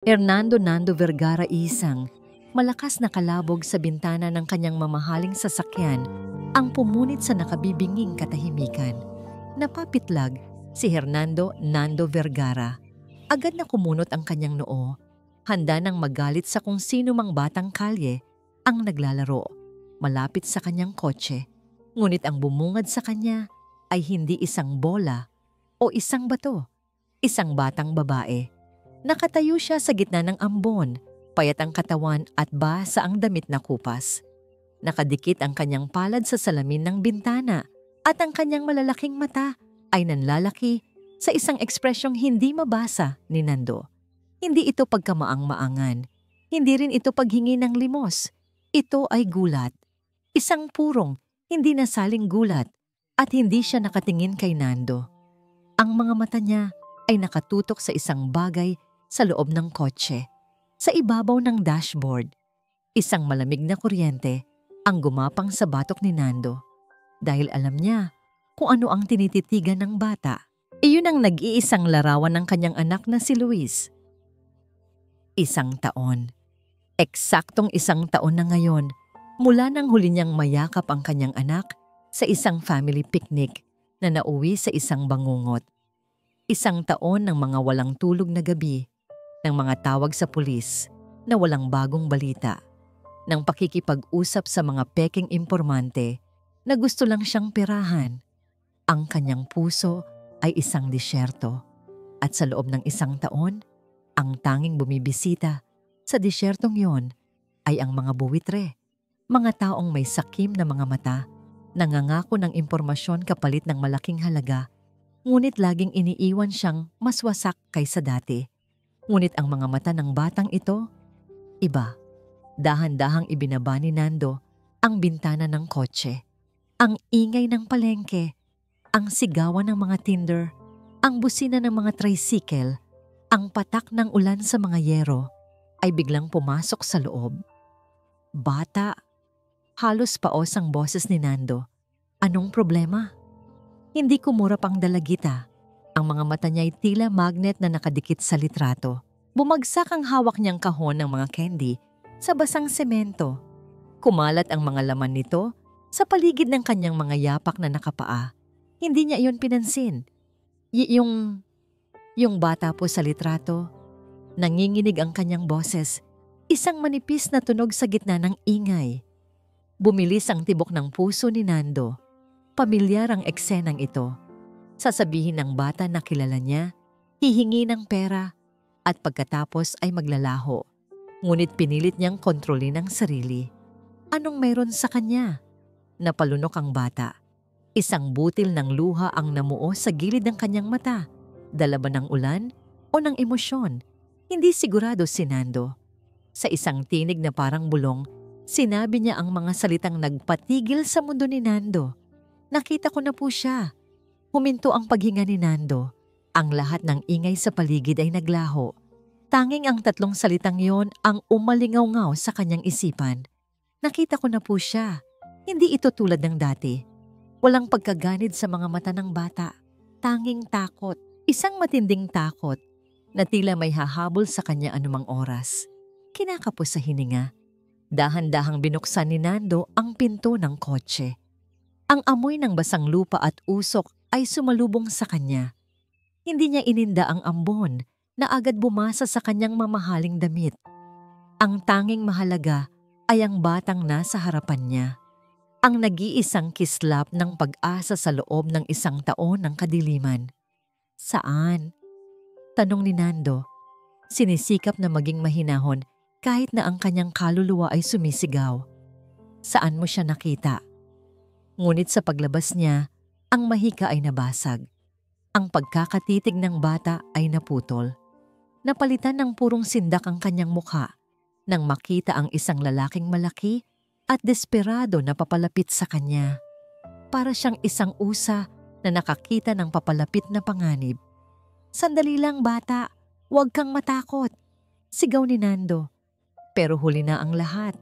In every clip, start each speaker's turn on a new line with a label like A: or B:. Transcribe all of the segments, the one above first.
A: Hernando Nando Vergara isang, malakas na kalabog sa bintana ng kanyang mamahaling sasakyan ang pumunit sa nakabibinging katahimikan. Napapitlag si Hernando Nando Vergara. Agad na kumunot ang kanyang noo, handa nang magalit sa kung sino mang batang kalye ang naglalaro malapit sa kanyang kotse. Ngunit ang bumungad sa kanya ay hindi isang bola o isang bato, isang batang babae. Nakatayo siya sa gitna ng ambon, payat ang katawan at basa ang damit na kupas. Nakadikit ang kanyang palad sa salamin ng bintana at ang kanyang malalaking mata ay nanlalaki sa isang ekspresyong hindi mabasa ni Nando. Hindi ito pagkamaang-maangan, hindi rin ito paghingi ng limos. Ito ay gulat. Isang purong, hindi nasaling gulat at hindi siya nakatingin kay Nando. Ang mga mata niya ay nakatutok sa isang bagay sa loob ng kotse. Sa ibabaw ng dashboard, isang malamig na kuryente ang gumapang sa batok ni Nando. Dahil alam niya kung ano ang tinititigan ng bata. Iyon ang nag-iisang larawan ng kanyang anak na si Luis. 1 taon. Eksaktong 1 taon na ngayon mula nang huli niyang mayakap ang kanyang anak sa isang family picnic na nauwi sa isang bangungot. 1 taon ng mga walang tulog na gabi, ng mga tawag sa pulis na walang bagong balita, ng pakikipag-usap sa mga peking impormante na gusto lang siyang perahan. Ang kanyang puso ay isang disyerto at sa loob ng 1 taon, ang tanging bumibisita sa disyertong yon ay ang mga buwitre, mga taong may sakim na mga mata, nangangako ng impormasyon kapalit ng malaking halaga, ngunit laging iniiwan siyang mas wasak kaysa dati. Ngunit ang mga mata ng batang ito, iba. Dahan-dahang ibinaba ni Nando ang bintana ng kotse. Ang ingay ng palengke, ang sigawan ng mga tinder, ang busina ng mga tricycle, ang patak ng ulan sa mga yero ay biglang pumasok sa loob. Bata, halos paos ang boses ni Nando. Anong problema? Hindi kumurap ang dalagita. Ang mga mata niya ay tila magnet na nakadikit sa litrato. Bumagsak ang hawak niyang kahon ng mga candy sa basang semento. Kumalat ang mga laman nito sa paligid ng kanyang mga yapak na nakapaa. Hindi niya iyon pinansin. Yung bata po sa litrato, nanginginig ang kanyang boses, isang manipis na tunog sa gitna ng ingay. Bumilis ang tibok ng puso ni Nando. Pamilyar ang eksenang ito. Sasabihin ng bata na kilala niya, hihingi ng pera, at pagkatapos ay maglalaho. Ngunit pinilit niyang kontrolin ang sarili. Anong meron sa kanya? Napalunok ang bata. Isang butil ng luha ang namuo sa gilid ng kanyang mata. Dala ba ng ulan o ng emosyon? Hindi sigurado si Nando. Sa isang tinig na parang bulong, sinabi niya ang mga salitang nagpatigil sa mundo ni Nando. Nakita ko na po siya. Huminto ang paghinga ni Nando. Ang lahat ng ingay sa paligid ay naglaho. Tanging ang 3 salitang yon ang umalingaw-ngaw sa kanyang isipan. Nakita ko na po siya. Hindi ito tulad ng dati. Walang pagkaganid sa mga mata ng bata. Tanging takot. Isang matinding takot na tila may hahabol sa kanya anumang oras. Kinakapos sa hininga. Dahan-dahang binuksan ni Nando ang pinto ng kotse. Ang amoy ng basang lupa at usok ay sumalubong sa kanya. Hindi niya ininda ang ambon na agad bumasa sa kanyang mamahaling damit. Ang tanging mahalaga ay ang batang nasa harapan niya. Ang nag-iisang kislap ng pag-asa sa loob ng 1 taon ng kadiliman. Saan? Tanong ni Nando. Sinisikap na maging mahinahon kahit na ang kanyang kaluluwa ay sumisigaw. Saan mo siya nakita? Ngunit sa paglabas niya, ang mahika ay nabasag. Ang pagkakatitig ng bata ay naputol. Napalitan ng purong sindak ang kanyang mukha nang makita ang isang lalaking malaki at desperado na papalapit sa kanya. Para siyang isang usa na nakakita ng papalapit na panganib. Sandali lang bata, huwag kang matakot, sigaw ni Nando. Pero huli na ang lahat.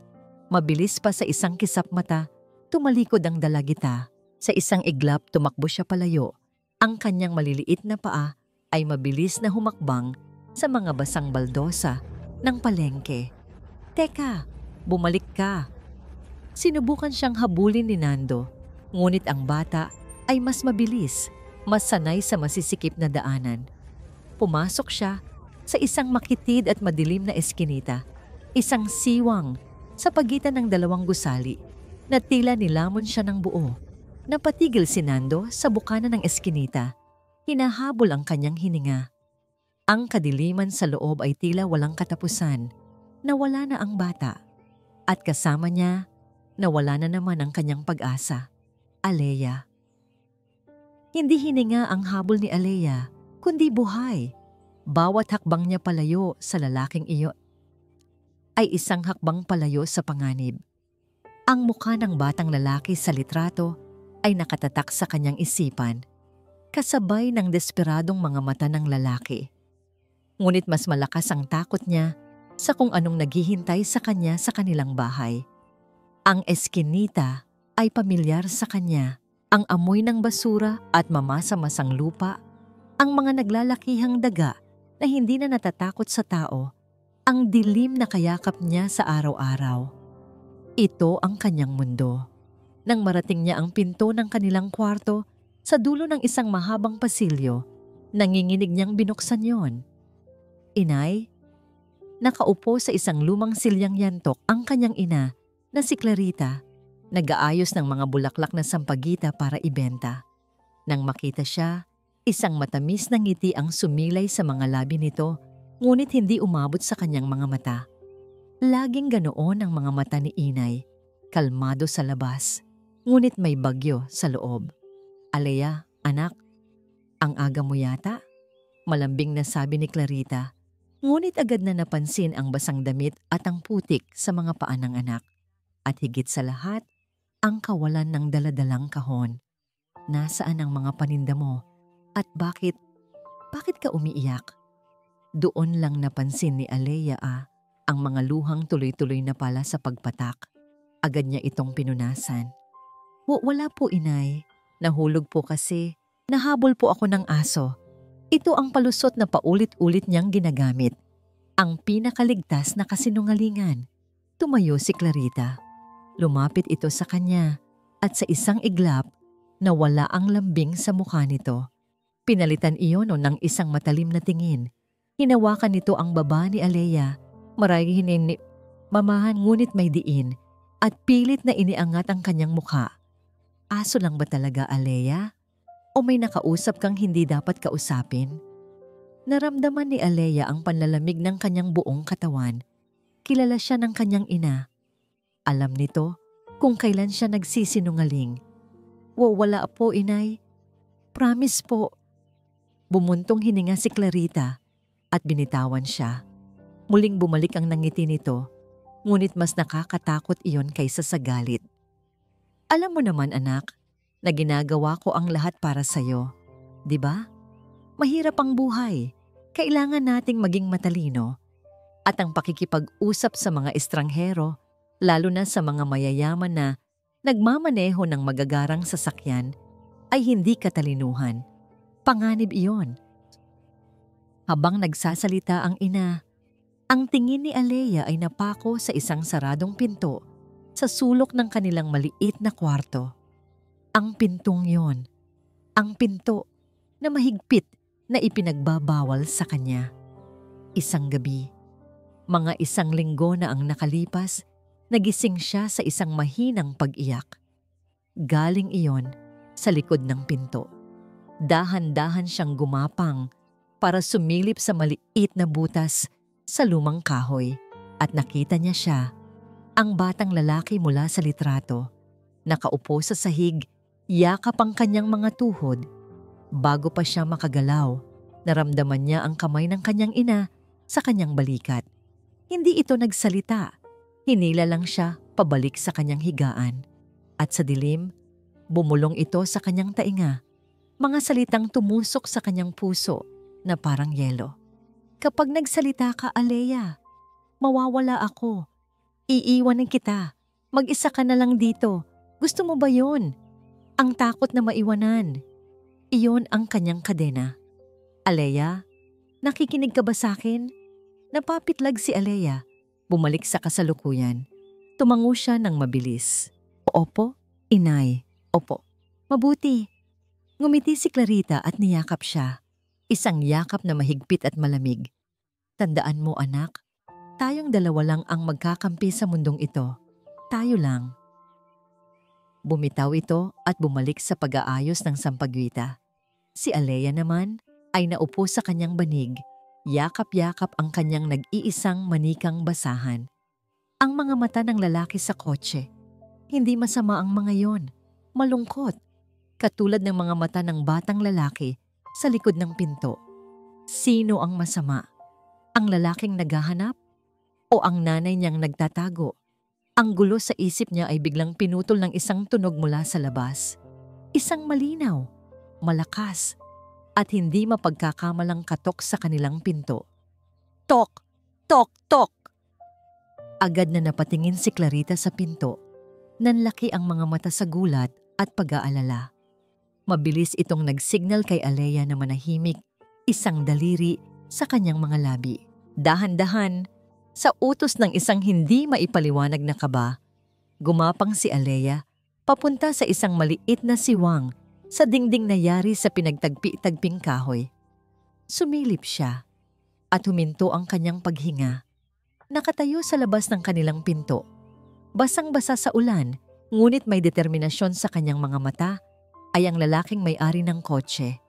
A: Mabilis pa sa isang kisap mata, tumalikod ang dalagita. Sa isang iglap tumakbo siya palayo. Ang kanyang maliliit na paa ay mabilis na humakbang sa mga basang baldosa ng palengke. Teka, bumalik ka. Sinubukan siyang habulin ni Nando, ngunit ang bata ay mas mabilis, mas sanay sa masisikip na daanan. Pumasok siya sa isang makitid at madilim na eskinita, isang siwang sa pagitan ng dalawang gusali na tila nilamon siya ng buo. Napatigil si Nando sa bukana ng eskinita, hinahabol ang kanyang hininga. Ang kadiliman sa loob ay tila walang katapusan. Nawala na ang bata at kasama niya nawala na naman ang kanyang pag-asa, Alea. Hindi hininga ang habol ni Alea, kundi buhay. Bawat hakbang niya palayo sa lalaking iyo ay isang hakbang palayo sa panganib. Ang mukha ng batang lalaki sa litrato ay nakatatak sa kanyang isipan, kasabay ng desperadong mga mata ng lalaki. Ngunit mas malakas ang takot niya sa kung anong naghihintay sa kanya sa kanilang bahay. Ang eskinita ay pamilyar sa kanya, ang amoy ng basura at mamasa-masang lupa, ang mga naglalakihang daga na hindi na natatakot sa tao, ang dilim na kayakap niya sa araw-araw. Ito ang kanyang mundo. Nang marating niya ang pinto ng kanilang kwarto, sa dulo ng isang mahabang pasilyo, nanginginig niyang binuksan yon. Inay, nakaupo sa isang lumang silyang yantok ang kanyang ina, na si Clarita, nag-aayos ng mga bulaklak na sampagita para ibenta. Nang makita siya, isang matamis na ngiti ang sumilay sa mga labi nito, ngunit hindi umabot sa kanyang mga mata. Laging ganoon ang mga mata ni Inay, kalmado sa labas, ngunit may bagyo sa loob. Alea, anak, ang aga mo yata? Malambing na sabi ni Clarita, ngunit agad na napansin ang basang damit at ang putik sa mga paa ng anak. At higit sa lahat, ang kawalan ng daladalang kahon. Nasaan ang mga paninda mo? At bakit ka umiiyak? Doon lang napansin ni Alea ang mga luhang tuloy-tuloy na pala sa pagpatak. Agad niya itong pinunasan. Wala po, Inay. Nahulog po kasi. Nahabol po ako ng aso. Ito ang palusot na paulit-ulit niyang ginagamit. Ang pinakaligtas na kasinungalingan. Tumayo si Clarita. Lumapit ito sa kanya at sa isang iglap, nawala ang lambing sa mukha nito. Pinalitan iyon ng isang matalim na tingin. Hinawakan nito ang baba ni Alea, marahihin ni mamahan ngunit may diin, at pilit na iniangat ang kanyang mukha. Aso lang ba talaga, Alea? O may nakausap kang hindi dapat kausapin? Naramdaman ni Alea ang panlalamig ng kanyang buong katawan. Kilala siya ng kanyang ina. Alam nito kung kailan siya nagsisinungaling. Wala po, Inay. Promise po. Bumuntong hininga si Clarita at binitawan siya. Muling bumalik ang nangiti nito, ngunit mas nakakatakot iyon kaysa sa galit. Alam mo naman, anak, na ginagawa ko ang lahat para sa'yo. Diba? Mahirap ang buhay. Kailangan nating maging matalino. At ang pakikipag-usap sa mga estranghero, lalo na sa mga mayayaman na nagmamaneho ng magagarang sasakyan, ay hindi katalinuhan. Panganib iyon. Habang nagsasalita ang ina, ang tingin ni Alea ay napako sa isang saradong pinto sa sulok ng kanilang maliit na kwarto. Ang pintong yon, ang pinto na mahigpit na ipinagbabawal sa kanya. Isang gabi, mga isang linggo na ang nakalipas, nagising siya sa isang mahinang pag-iyak. Galing iyon sa likod ng pinto. Dahan-dahan siyang gumapang para sumilip sa maliit na butas sa lumang kahoy at nakita niya siya, ang batang lalaki mula sa litrato, nakaupo sa sahig, yakap ang kanyang mga tuhod. Bago pa siya makagalaw, naramdaman niya ang kamay ng kanyang ina sa kanyang balikat. Hindi ito nagsalita. Hinila lang siya pabalik sa kanyang higaan. At sa dilim, bumulong ito sa kanyang tainga. Mga salitang tumusok sa kanyang puso na parang yelo. Kapag nagsalita ka, Alea, mawawala ako. Iiwanan kita. Mag-isa ka na lang dito. Gusto mo ba yun? Ang takot na maiwanan. Iyon ang kanyang kadena. Alea, Nakikinig ka ba sa akin? Napapitlag si Alea. Bumalik sa kasalukuyan. Tumango siya ng mabilis. Opo, inay. Opo. Mabuti. Ngumiti si Clarita at niyakap siya. Isang yakap na mahigpit at malamig. Tandaan mo anak, tayong dalawa lang ang magkakampi sa mundong ito. Tayo lang. Bumitaw ito at bumalik sa pag-aayos ng sampagwita. Si Alea naman ay naupo sa kanyang banig. Yakap-yakap ang kanyang nag-iisang manikang basahan. Ang mga mata ng lalaki sa kotse. Hindi masama ang mga yon. Malungkot. Katulad ng mga mata ng batang lalaki sa likod ng pinto. Sino ang masama? Ang lalaking naghahanap? O ang nanay niyang nagtatago? Ang gulo sa isip niya ay biglang pinutol ng isang tunog mula sa labas. Isang malinaw, malakas, at hindi mapagkakamalang katok sa kanilang pinto. Tok! Tok! Tok! Agad na napatingin si Clarita sa pinto. Nanlaki ang mga mata sa gulat at pag-aalala. Mabilis itong nagsignal kay Alea na manahimik, isang daliri sa kanyang mga labi. Dahan-dahan, sa utos ng isang hindi maipaliwanag na kaba, gumapang si Alea papunta sa isang maliit na siwang sa dingding na yari sa pinagtagpi-tagping kahoy. Sumilip siya at huminto ang kanyang paghinga. Nakatayo sa labas ng kanilang pinto. Basang-basa sa ulan, ngunit may determinasyon sa kanyang mga mata ay ang lalaking may-ari ng kotse.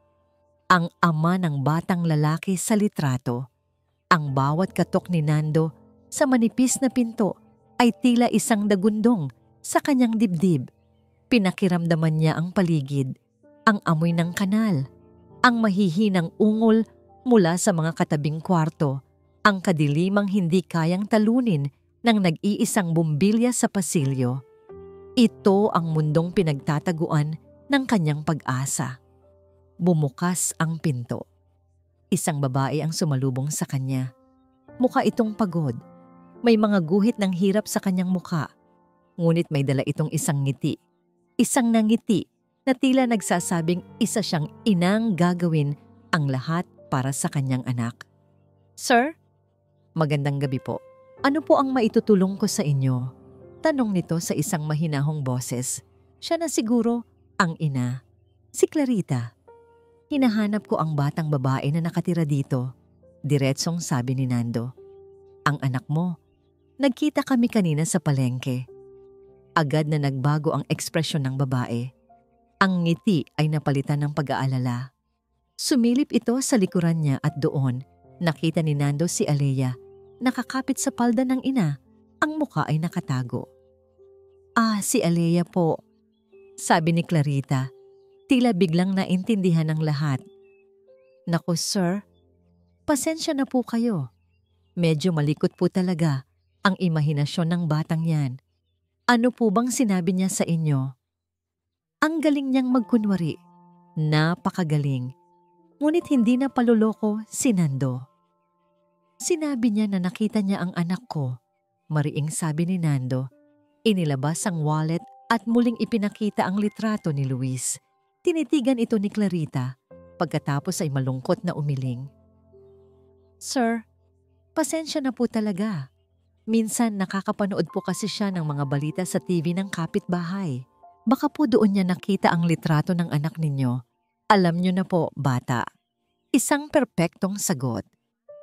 A: Ang ama ng batang lalaki sa litrato. Ang bawat katok ni Nando sa manipis na pinto ay tila isang dagundong sa kanyang dibdib. Pinakiramdaman niya ang paligid, ang amoy ng kanal, ang mahihinang ungol mula sa mga katabing kwarto, ang kadilimang hindi kayang talunin ng nag-iisang bumbilya sa pasilyo. Ito ang mundong pinagtataguan ng kanyang pag-asa. Bumukas ang pinto. Isang babae ang sumalubong sa kanya. Mukha itong pagod. May mga guhit ng hirap sa kanyang mukha. Ngunit may dala itong isang ngiti. Isang nangiti na tila nagsasabing isa siyang inang gagawin ang lahat para sa kanyang anak. Sir, magandang gabi po. Ano po ang maitutulong ko sa inyo? Tanong nito sa isang mahinahong boses. Siya na siguro ang ina. Si Clarita. Hinahanap ko ang batang babae na nakatira dito. Diretsong sabi ni Nando. Ang anak mo. Nagkita kami kanina sa palengke. Agad na nagbago ang ekspresyon ng babae. Ang ngiti ay napalitan ng pag-aalala. Sumilip ito sa likuran niya at doon, nakita ni Nando si Alea, nakakapit sa palda ng ina, ang mukha ay nakatago. Ah, si Alea po, sabi ni Clarita. Tila biglang naintindihan ng lahat. Naku sir, pasensya na po kayo. Medyo malikot po talaga ang imahinasyon ng batang yan. Ano po bang sinabi niya sa inyo? Ang galing niyang magkunwari. Napakagaling. Ngunit hindi na paluloko si Nando. Sinabi niya na nakita niya ang anak ko. Mariing sabi ni Nando. Inilabas ang wallet at muling ipinakita ang litrato ni Luis. Tinitigan ito ni Clarita. Pagkatapos ay malungkot na umiling. Sir, pasensya na po talaga. Minsan nakakapanood po kasi siya ng mga balita sa TV ng kapitbahay. Baka po doon niya nakita ang litrato ng anak ninyo. Alam niyo na po, bata. Isang perpektong sagot.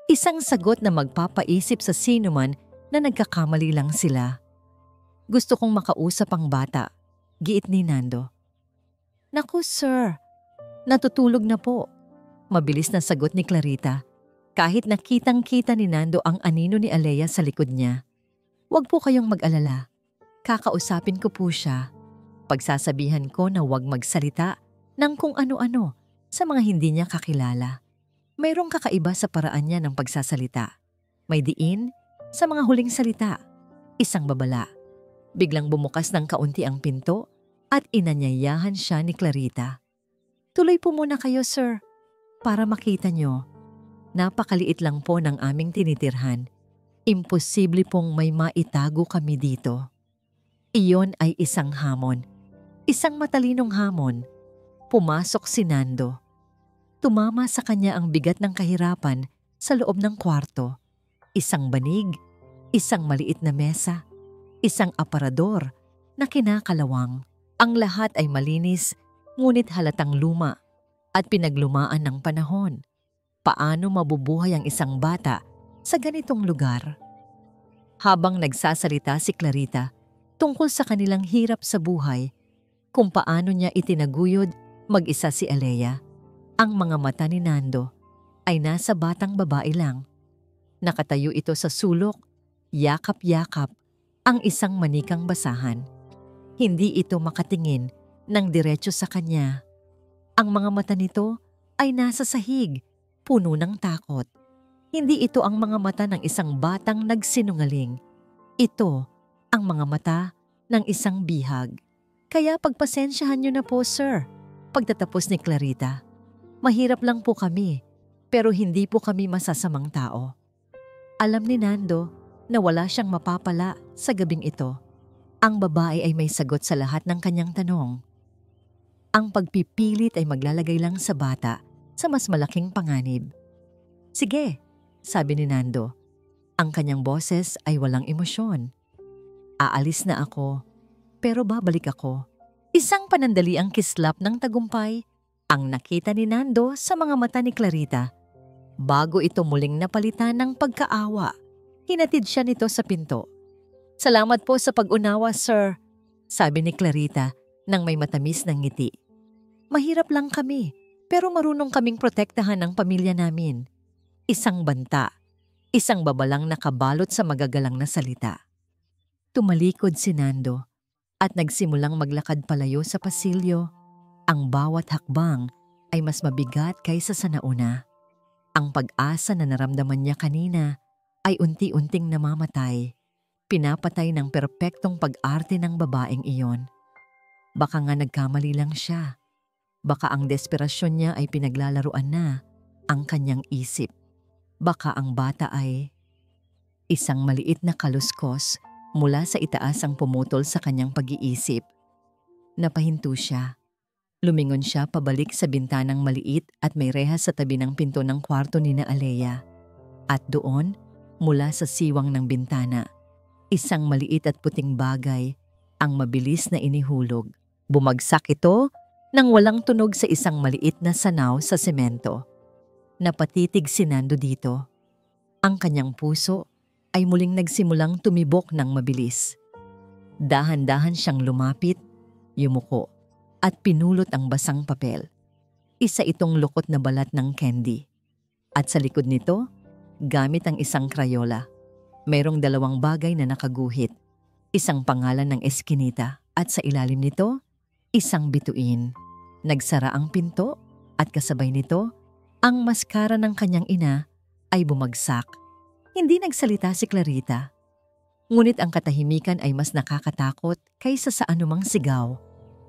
A: Isang sagot na magpapaisip sa sinuman na nagkakamali lang sila. Gusto kong makausap ang bata, giit ni Nando. Naku sir, natutulog na po. Mabilis na sagot ni Clarita. Kahit nakitang-kita ni Nando ang anino ni Alea sa likod niya. Huwag po kayong mag-alala. Kakausapin ko po siya. Pagsasabihan ko na huwag magsalita ng kung ano-ano sa mga hindi niya kakilala. Mayroong kakaiba sa paraan niya ng pagsasalita. May diin sa mga huling salita. Isang babala. Biglang bumukas ng kaunti ang pinto at inanyayahan siya ni Clarita. Tuloy po muna kayo, sir, para makita niyo. Napakaliit lang po ng aming tinitirhan. Imposible pong may maitago kami dito. Iyon ay isang hamon. Isang matalinong hamon. Pumasok si Nando. Tumama sa kanya ang bigat ng kahirapan Sa loob ng kwarto, isang banig, isang maliit na mesa, isang aparador na kinakalawang. Ang lahat ay malinis, ngunit halatang luma at pinaglumaan ng panahon. Paano mabubuhay ang isang bata sa ganitong lugar? Habang nagsasalita si Clarita tungkol sa kanilang hirap sa buhay, kung paano niya itinaguyod mag-isa si Alea, ang mga mata ni Nando ay nasa batang babae lang. Nakatayo ito sa sulok, yakap-yakap ang isang manikang basahan. Hindi ito makatingin ng diretso sa kanya. Ang mga mata nito ay nasa sahig, puno ng takot. Hindi ito ang mga mata ng isang batang nagsinungaling. Ito ang mga mata ng isang bihag. Kaya pagpasensyahan niyo na po, sir. Pagtatapos ni Clarita, mahirap lang po kami, pero hindi po kami masasamang tao. Alam ni Nando na wala siyang mapapala sa gabing ito. Ang babae ay may sagot sa lahat ng kanyang tanong. Ang pagpipilit ay maglalagay lang sa bata sa mas malaking panganib. Sige, sabi ni Nando. Ang kanyang boses ay walang emosyon. Aalis na ako, pero babalik ako. Isang panandaliang kislap ng tagumpay ang nakita ni Nando sa mga mata ni Clarita. Bago ito muling napalitan ng pagkaawa, hinatid siya nito sa pinto. Salamat po sa pag-unawa, sir, sabi ni Clarita nang may matamis ng ngiti. Mahirap lang kami, pero marunong kaming protektahan ang pamilya namin. Isang banta, isang babalang nakabalot sa magagalang na salita. Tumalikod si Nando at nagsimulang maglakad palayo sa pasilyo. Ang bawat hakbang ay mas mabigat kaysa sa nauna. Ang pag-asa na naramdaman niya kanina ay unti-unting namamatay. Pinapatay ng perpektong pag-arte ng babaeng iyon. Baka nga nagkamali lang siya. Baka ang desperasyon niya ay pinaglalaruan na ang kanyang isip. Baka ang bata ay isang maliit na kaluskos mula sa itaas ang pumutol sa kanyang pag-iisip. Napahinto siya. Lumingon siya pabalik sa bintanang maliit at may rehas sa tabi ng pinto ng kwarto ni na Alea. At doon, mula sa siwang ng bintana, isang maliit at puting bagay ang mabilis na inihulog. Bumagsak ito nang walang tunog sa isang maliit na sanaw sa semento. Napatitig si Nando dito. Ang kanyang puso ay muling nagsimulang tumibok ng mabilis. Dahan-dahan siyang lumapit, yumuko, at pinulot ang basang papel. Isa itong lukot na balat ng candy. At sa likod nito, gamit ang isang krayola, mayroong dalawang bagay na nakaguhit. Isang pangalan ng eskinita at sa ilalim nito, isang bituin. Nagsara ang pinto at kasabay nito, ang maskara ng kanyang ina ay bumagsak. Hindi nagsalita si Clarita. Ngunit ang katahimikan ay mas nakakatakot kaysa sa anumang sigaw.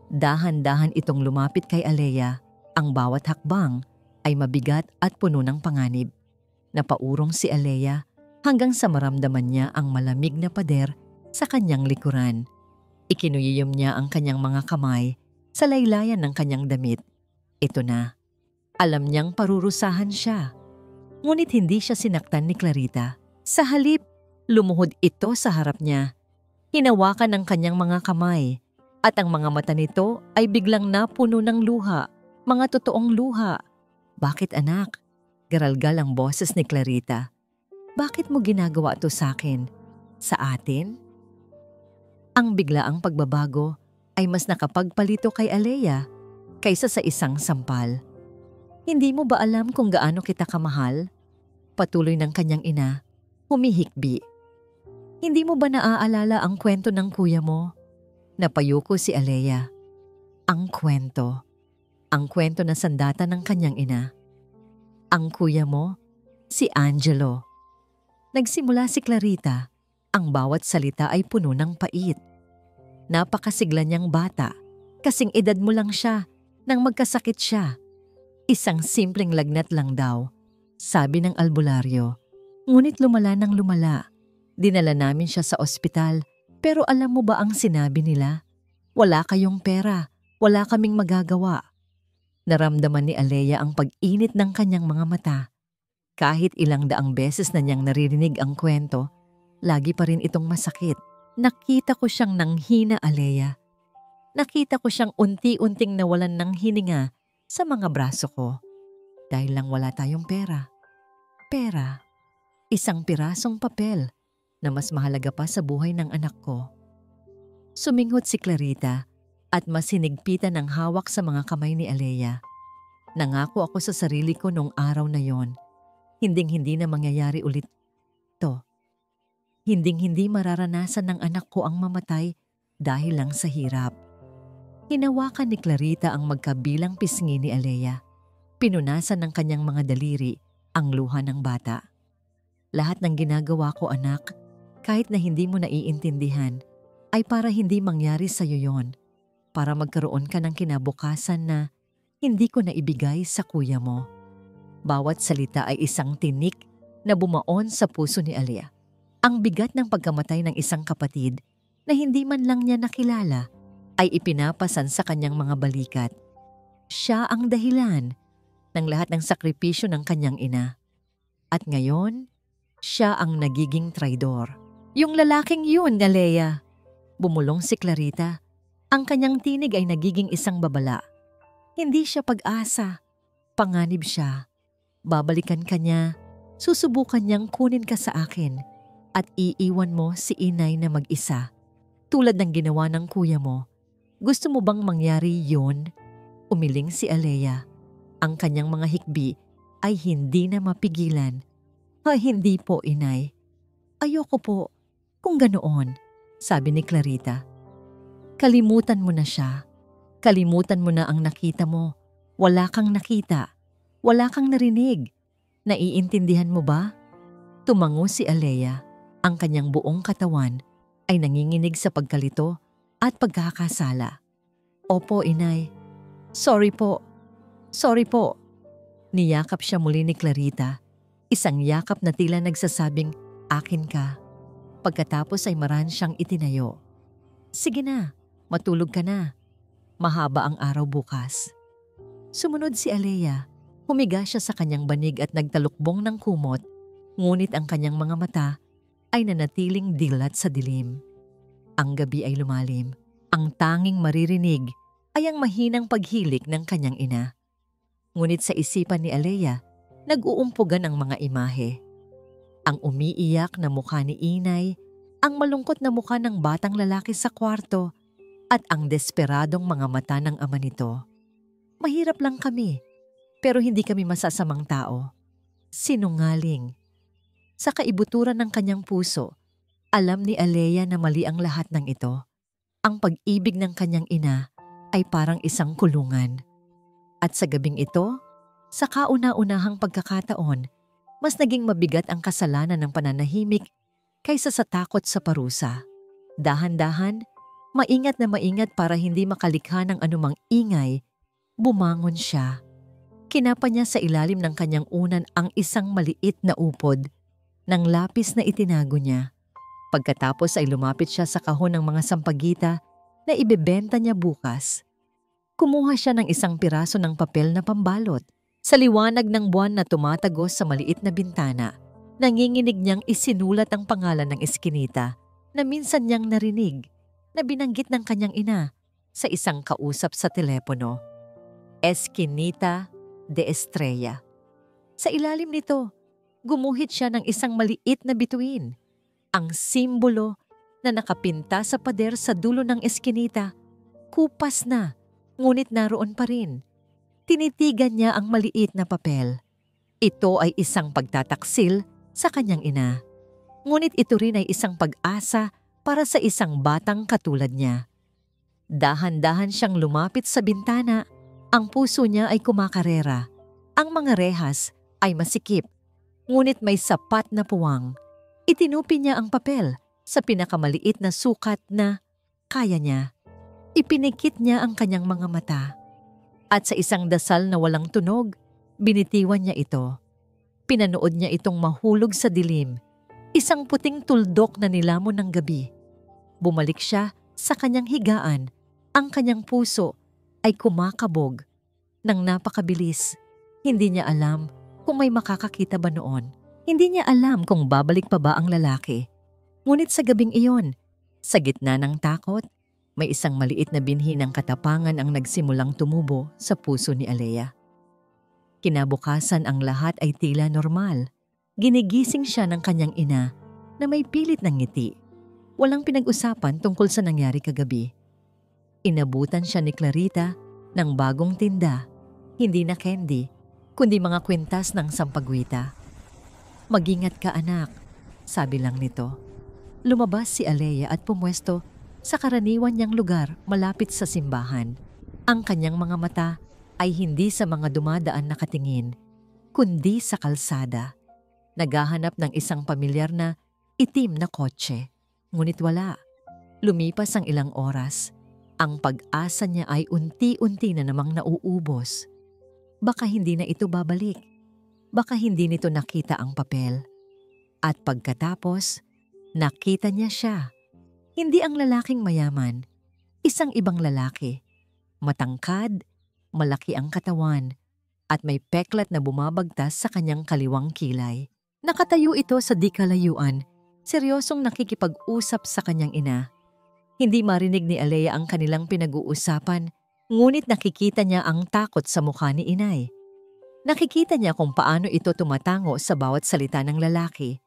A: Dahan-dahan itong lumapit kay Alea. Ang bawat hakbang ay mabigat at puno ng panganib. Napaurong si Alea hanggang sa maramdaman niya ang malamig na pader sa kanyang likuran. Ikinuyiyom niya ang kanyang mga kamay sa laylayan ng kanyang damit. Ito na. Alam niyang parurusahan siya. Ngunit hindi siya sinaktan ni Clarita. Sa halip, lumuhod ito sa harap niya. Hinawakan ng kanyang mga kamay. At ang mga mata nito ay biglang napuno ng luha. Mga totoong luha. Bakit anak? Garalgal ang boses ni Clarita. Bakit mo ginagawa ito sa akin? Sa atin? Ang biglaang pagbabago ay mas nakapagpalito kay Alea kaysa sa isang sampal. Hindi mo ba alam kung gaano kita kamahal? Patuloy ng kanyang ina, humihikbi. Hindi mo ba naaalala ang kwento ng kuya mo? Napayuko si Alea. Ang kwento. Ang kwento na sandata ng kanyang ina. Ang kuya mo, si Angelo. Nagsimula si Clarita. Ang bawat salita ay puno ng pait. Napakasigla niyang bata. Kasing edad mo lang siya nang magkasakit siya. Isang simpleng lagnat lang daw, sabi ng albularyo. Ngunit lumala ng lumala. Dinala namin siya sa ospital. Pero alam mo ba ang sinabi nila? Wala kayong pera. Wala kaming magagawa. Naramdaman ni Alea ang pag-init ng kanyang mga mata. Kahit ilang daang beses na niyang naririnig ang kwento, lagi pa rin itong masakit. Nakita ko siyang nanghina, Alea. Nakita ko siyang unti-unting nawalan ng hininga sa mga braso ko. Dahil lang wala tayong pera. Pera, isang pirasong papel na mas mahalaga pa sa buhay ng anak ko. Suminghot si Clarita at mas hinigpitan ang hawak sa mga kamay ni Alea. Nangako ako sa sarili ko noong araw na yon. Hinding-hindi na mangyayari ulit to. Hinding-hindi mararanasan ng anak ko ang mamatay dahil lang sa hirap. Hinawakan ni Clarita ang magkabilang pisngi ni Alea. Pinunasan ng kanyang mga daliri ang luha ng bata. Lahat ng ginagawa ko, anak, kahit na hindi mo naiintindihan, ay para hindi mangyari sa iyo yon. Para magkaroon ka ng kinabukasan na hindi ko naibigay sa kuya mo. Bawat salita ay isang tinik na bumaon sa puso ni Alea. Ang bigat ng pagkamatay ng isang kapatid na hindi man lang niya nakilala ay ipinapasan sa kanyang mga balikat. Siya ang dahilan ng lahat ng sakripisyo ng kanyang ina. At ngayon, siya ang nagiging traidor. Yung lalaking yun, Alea. Bumulong si Clarita. Ang kanyang tinig ay nagiging isang babala. Hindi siya pag-asa. Panganib siya. Babalikan ka niya. Susubukan niyang kunin ka sa akin. At iiwan mo si inay na mag-isa. Tulad ng ginawa ng kuya mo. Gusto mo bang mangyari yun? Umiling si Alea. Ang kanyang mga hikbi ay hindi na mapigilan. Hindi po, inay. Ayoko po. Kung ganoon, sabi ni Clarita. Kalimutan mo na siya. Kalimutan mo na ang nakita mo. Wala kang nakita. Wala kang narinig. Naiintindihan mo ba? Tumango si Alea. Ang kanyang buong katawan ay nanginginig sa pagkalito at pagkakasala. Opo, inay. Sorry po. Sorry po. Niyakap siya muli ni Clarita. Isang yakap na tila nagsasabing, akin ka. Pagkatapos ay maran siyang itinayo. Sige na, matulog ka na. Mahaba ang araw bukas. Sumunod si Alea. Humiga siya sa kanyang banig at nagtalukbong ng kumot, ngunit ang kanyang mga mata ay nanatiling dilat sa dilim. Ang gabi ay lumalim. Ang tanging maririnig ay ang mahinang paghilik ng kanyang ina. Ngunit sa isipan ni Alea, nag-uumpugan ang mga imahe. Ang umiiyak na mukha ni inay, ang malungkot na mukha ng batang lalaki sa kwarto, at ang desperadong mga mata ng ama nito. Mahirap lang kami, pero hindi kami masasamang tao. Sinungaling. Sa kaibuturan ng kanyang puso, alam ni Alea na mali ang lahat ng ito. Ang pag-ibig ng kanyang ina ay parang isang kulungan. At sa gabing ito, sa kauna-unahang pagkakataon, mas naging mabigat ang kasalanan ng pananahimik kaysa sa takot sa parusa. Dahan-dahan, maingat na maingat para hindi makalikha ng anumang ingay, bumangon siya. Kinapa niya sa ilalim ng kanyang unan ang isang maliit na upod ng lapis na itinago niya. Pagkatapos ay lumapit siya sa kahon ng mga sampagita na ibebenta niya bukas. Kumuha siya ng isang piraso ng papel na pambalot. Sa liwanag ng buwan na tumatagos sa maliit na bintana, nanginginig niyang isinulat ang pangalan ng eskinita na minsan niyang narinig na binanggit ng kanyang ina sa isang kausap sa telepono. Eskinita de Estrella. Sa ilalim nito, gumuhit siya ng isang maliit na bituin. Ang simbolo na nakapinta sa pader sa dulo ng eskinita, kupas na, ngunit naroon pa rin. Tinitigan niya ang maliit na papel. Ito ay isang pagtataksil sa kanyang ina. Ngunit ito rin ay isang pag-asa para sa isang batang katulad niya. Dahan-dahan siyang lumapit sa bintana. Ang puso niya ay kumakarera. Ang mga rehas ay masikip, ngunit may sapat na puwang. Itinupi niya ang papel sa pinakamaliit na sukat na kaya niya. Ipinikit niya ang kanyang mga mata. At sa isang dasal na walang tunog, binitiwan niya ito. Pinanood niya itong mahulog sa dilim, isang puting tuldok na nilamon ng gabi. Bumalik siya sa kanyang higaan. Ang kanyang puso ay kumakabog ng napakabilis. Hindi niya alam kung may makakakita ba noon. Hindi niya alam kung babalik pa ba ang lalaki. Ngunit sa gabing iyon, sa gitna ng takot, may isang maliit na binhi ng katapangan ang nagsimulang tumubo sa puso ni Alea. Kinabukasan ang lahat ay tila normal. Ginigising siya ng kanyang ina na may pilit ng ngiti. Walang pinag-usapan tungkol sa nangyari kagabi. Inabutan siya ni Clarita ng bagong tinda, hindi na candy, kundi mga kwintas ng sampagwita. "Mag-ingat ka anak," sabi lang nito. Lumabas si Alea at pumwesto sa karaniwan niyang lugar malapit sa simbahan. Ang kanyang mga mata ay hindi sa mga dumadaan nakatingin, kundi sa kalsada. Naghahanap ng isang pamilyar na itim na kotse. Ngunit wala. Lumipas ang ilang oras. Ang pag-asa niya ay unti-unti na namang nauubos. Baka hindi na ito babalik. Baka hindi nito nakita ang papel. At pagkatapos, nakita niya siya. Hindi ang lalaking mayaman. Isang ibang lalaki. Matangkad, malaki ang katawan, at may peklat na bumabagtas sa kanyang kaliwang kilay. Nakatayo ito sa di kalayuan, seryosong nakikipag-usap sa kanyang ina. Hindi marinig ni Alea ang kanilang pinag-uusapan, ngunit nakikita niya ang takot sa mukha ni inay. Nakikita niya kung paano ito tumatango sa bawat salita ng lalaki.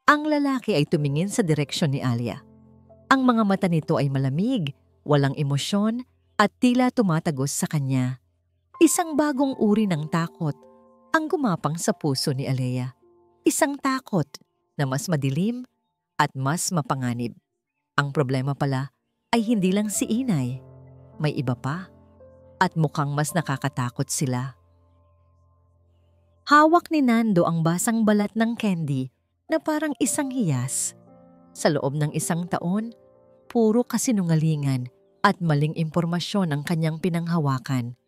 A: Ang lalaki ay tumingin sa direksyon ni Alia. Ang mga mata nito ay malamig, walang emosyon, at tila tumatagos sa kanya. Isang bagong uri ng takot ang gumapang sa puso ni Alea. Isang takot na mas madilim at mas mapanganib. Ang problema pala ay hindi lang si inay. May iba pa. At mukhang mas nakakatakot sila. Hawak ni Nando ang basang balat ng candy na parang isang hiyas. Sa loob ng isang taon, puro kasinungalingan at maling impormasyon ang kanyang pinanghawakan.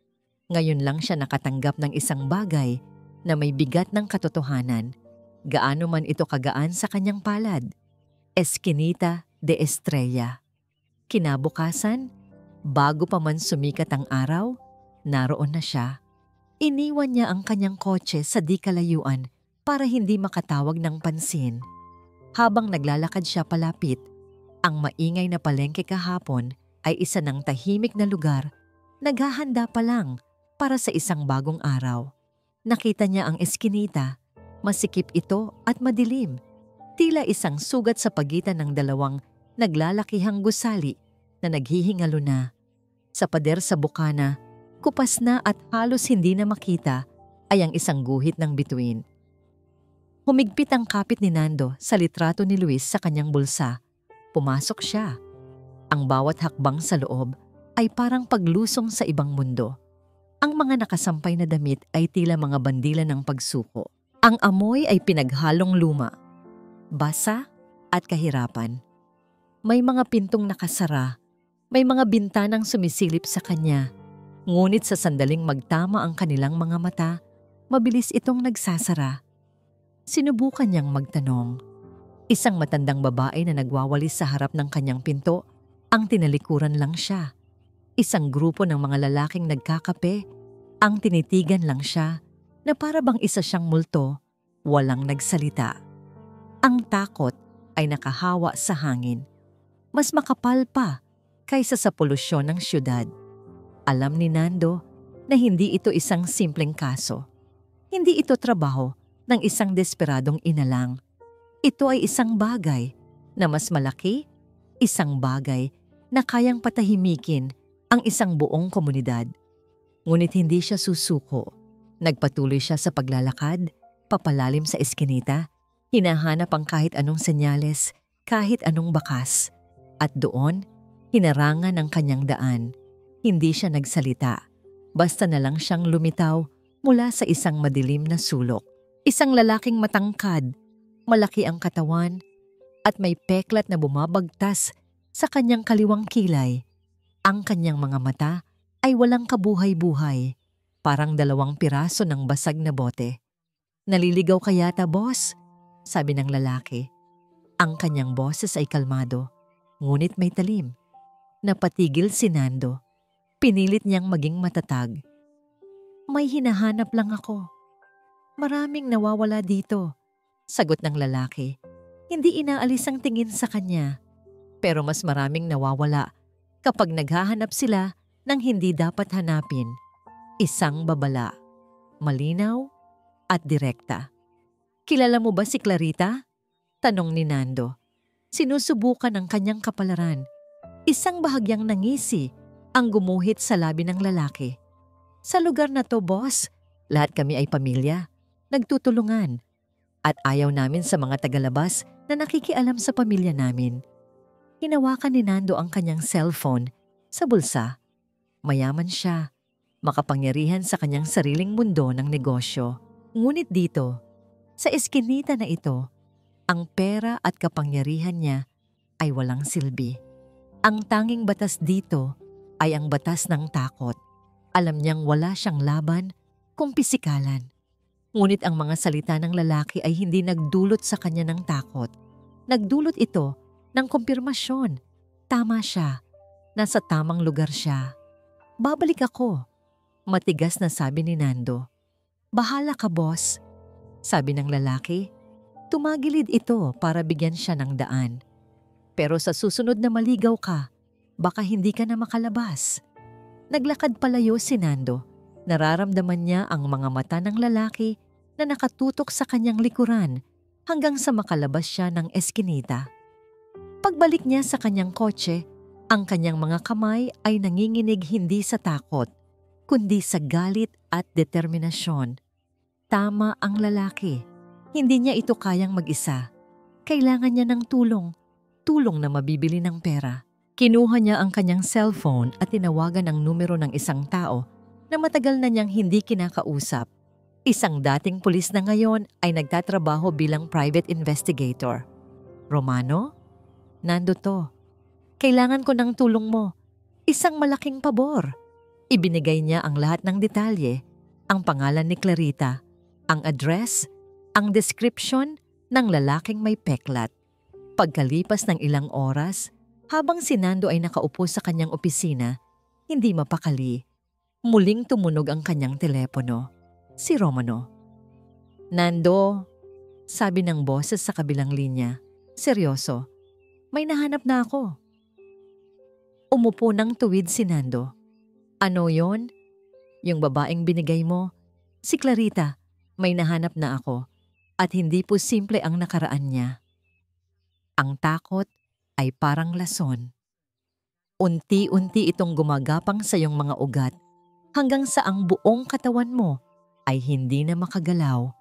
A: Ngayon lang siya nakatanggap ng isang bagay na may bigat ng katotohanan. Gaano man ito kagaan sa kanyang palad. Esquinita de Estrella. Kinabukasan, bago pa man sumikat ang araw, naroon na siya. Iniwan niya ang kanyang kotse sa di kalayuan para hindi makatawag ng pansin. Habang naglalakad siya palapit, ang maingay na palengke kahapon ay isa ng tahimik na lugar, naghahanda pa lang para sa isang bagong araw. Nakita niya ang eskinita, masikip ito at madilim. Tila isang sugat sa pagitan ng dalawang naglalakihang gusali na naghihingalo na. Sa pader sa bukana, kupas na at halos hindi na makita ay ang isang guhit ng bituin. Humigpit ang kapit ni Nando sa litrato ni Luis sa kanyang bulsa. Pumasok siya. Ang bawat hakbang sa loob ay parang paglusong sa ibang mundo. Ang mga nakasampay na damit ay tila mga bandila ng pagsuko. Ang amoy ay pinaghalong luma, basa at kahirapan. May mga pintong nakasara, may mga bintanang sumisilip sa kanya. Ngunit sa sandaling magtama ang kanilang mga mata, mabilis itong nagsasara. Sinubukan niyang magtanong. Isang matandang babae na nagwawalis sa harap ng kanyang pinto, ang tinalikuran lang siya. Isang grupo ng mga lalaking nagkakape, ang tinitigan lang siya na para bang isa siyang multo, walang nagsalita. Ang takot ay nakahawa sa hangin. Mas makapal pa kaysa sa polusyon ng syudad. Alam ni Nando na hindi ito isang simpleng kaso. Hindi ito trabaho ng isang desperadong inalang. Ito ay isang bagay na mas malaki, isang bagay na kayang patahimikin ang isang buong komunidad. Ngunit hindi siya susuko. Nagpatuloy siya sa paglalakad, papalalim sa eskinita, hinahanap ang kahit anong senyales, kahit anong bakas. At doon, hinarangan ang kanyang daan. Hindi siya nagsalita. Basta na lang siyang lumitaw mula sa isang madilim na sulok. Isang lalaking matangkad, malaki ang katawan, at may peklat na bumabagtas sa kanyang kaliwang kilay. Ang kanyang mga mata ay walang kabuhay-buhay, parang 2 piraso ng basag na bote. "Naliligaw ka yata, boss?" sabi ng lalaki. Ang kanyang boses ay kalmado, ngunit may talim. Napatigil si Nando. Pinilit niyang maging matatag. "May hinahanap lang ako." Maraming nawawala dito, sagot ng lalaki. Hindi inaalis ang tingin sa kanya. Pero mas maraming nawawala kapag naghahanap sila ng hindi dapat hanapin. Isang babala, malinaw at direkta. Kilala mo ba si Clarita? Tanong ni Nando. Sinusubukan ang kanyang kapalaran. Isang bahagyang nangisi ang gumuhit sa labi ng lalaki. Sa lugar na to, boss, lahat kami ay pamilya, nagtutulungan. At ayaw namin sa mga tagalabas na nakikialam sa pamilya namin. Hinawakan ni Nando ang kanyang cellphone sa bulsa. Mayaman siya, makapangyarihan sa kanyang sariling mundo ng negosyo. Ngunit dito, sa eskinita na ito, ang pera at kapangyarihan niya ay walang silbi. Ang tanging batas dito ay ang batas ng takot. Alam niyang wala siyang laban kung pisikalan. Ngunit ang mga salita ng lalaki ay hindi nagdulot sa kanya ng takot. Nagdulot ito ng kumpirmasyon. Tama siya. Nasa tamang lugar siya. Babalik ako, matigas na sabi ni Nando. Bahala ka, boss, sabi ng lalaki. Tumagilid ito para bigyan siya ng daan. Pero sa susunod na maligaw ka, baka hindi ka na makalabas. Naglakad palayo si Nando. Nararamdaman niya ang mga mata ng lalaki na nakatutok sa kanyang likuran hanggang sa makalabas siya ng eskinita. Pagbalik niya sa kanyang kotse, ang kanyang mga kamay ay nanginginig hindi sa takot, kundi sa galit at determinasyon. Tama ang lalaki. Hindi niya ito kayang mag-isa. Kailangan niya ng tulong na mabibili ng pera. Kinuha niya ang kanyang cellphone at tinawagan ang numero ng isang tao na matagal na niyang hindi kinakausap. Isang dating pulis na ngayon ay nagtatrabaho bilang private investigator. Romano? Nando to. Kailangan ko ng tulong mo. Isang malaking pabor. Ibinigay niya ang lahat ng detalye, ang pangalan ni Clarita, ang address, ang description ng lalaking may peklat. Pagkalipas ng ilang oras, habang si Nando ay nakaupo sa kanyang opisina, hindi mapakali. Muling tumunog ang kanyang telepono. Si Romano. Nando, sabi ng boses sa kabilang linya. Seryoso, may nahanap na ako. Umupo ng tuwid si Nando. Ano yon? Yung babaeng binigay mo? Si Clarita, may nahanap na ako. At hindi po simple ang nakaraan niya. Ang takot ay parang lason. Unti-unti itong gumagapang sa iyong mga ugat hanggang sa ang buong katawan mo ay hindi na makagalaw.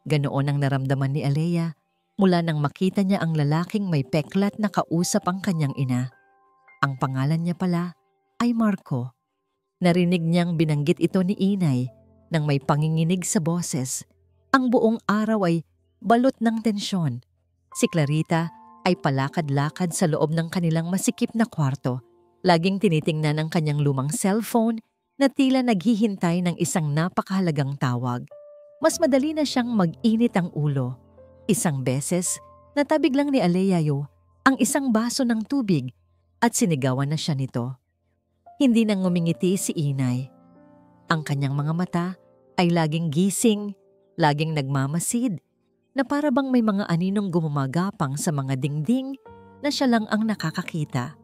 A: Ganoon ang naramdaman ni Alea mula nang makita niya ang lalaking may peklat na kausap ang kanyang ina. Ang pangalan niya pala ay Marco. Narinig niyang binanggit ito ni Inay nang may panginginig sa boses. Ang buong araw ay balot ng tensyon. Si Clarita ay palakad-lakad sa loob ng kanilang masikip na kwarto. Laging tinitingnan ang kanyang lumang cellphone na tila naghihintay ng isang napakahalagang tawag. Mas madali na siyang mag-init ang ulo. Isang beses, natabig lang ni Aleayo ang isang baso ng tubig at sinigawan na siya nito. Hindi nang ngumingiti si Inay. Ang kanyang mga mata ay laging gising, laging nagmamasid, na para bang may mga aninong gumamagapang sa mga dingding na siya lang ang nakakakita.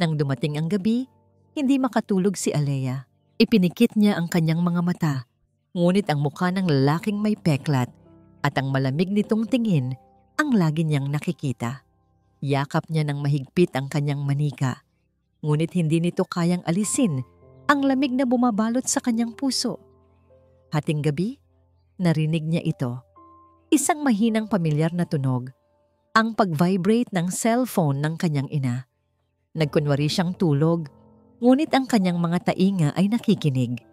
A: Nang dumating ang gabi, hindi makatulog si Alea. Ipinikit niya ang kanyang mga mata, ngunit ang mukha ng lalaking may peklat at ang malamig nitong tingin ang lagi niyang nakikita. Yakap niya ng mahigpit ang kanyang manika, ngunit hindi nito kayang alisin ang lamig na bumabalot sa kanyang puso. Hating gabi, narinig niya ito. Isang mahinang pamilyar na tunog, ang pag-vibrate ng cellphone ng kanyang ina. Nagkunwari siyang tulog, ngunit ang kanyang mga tainga ay nakikinig.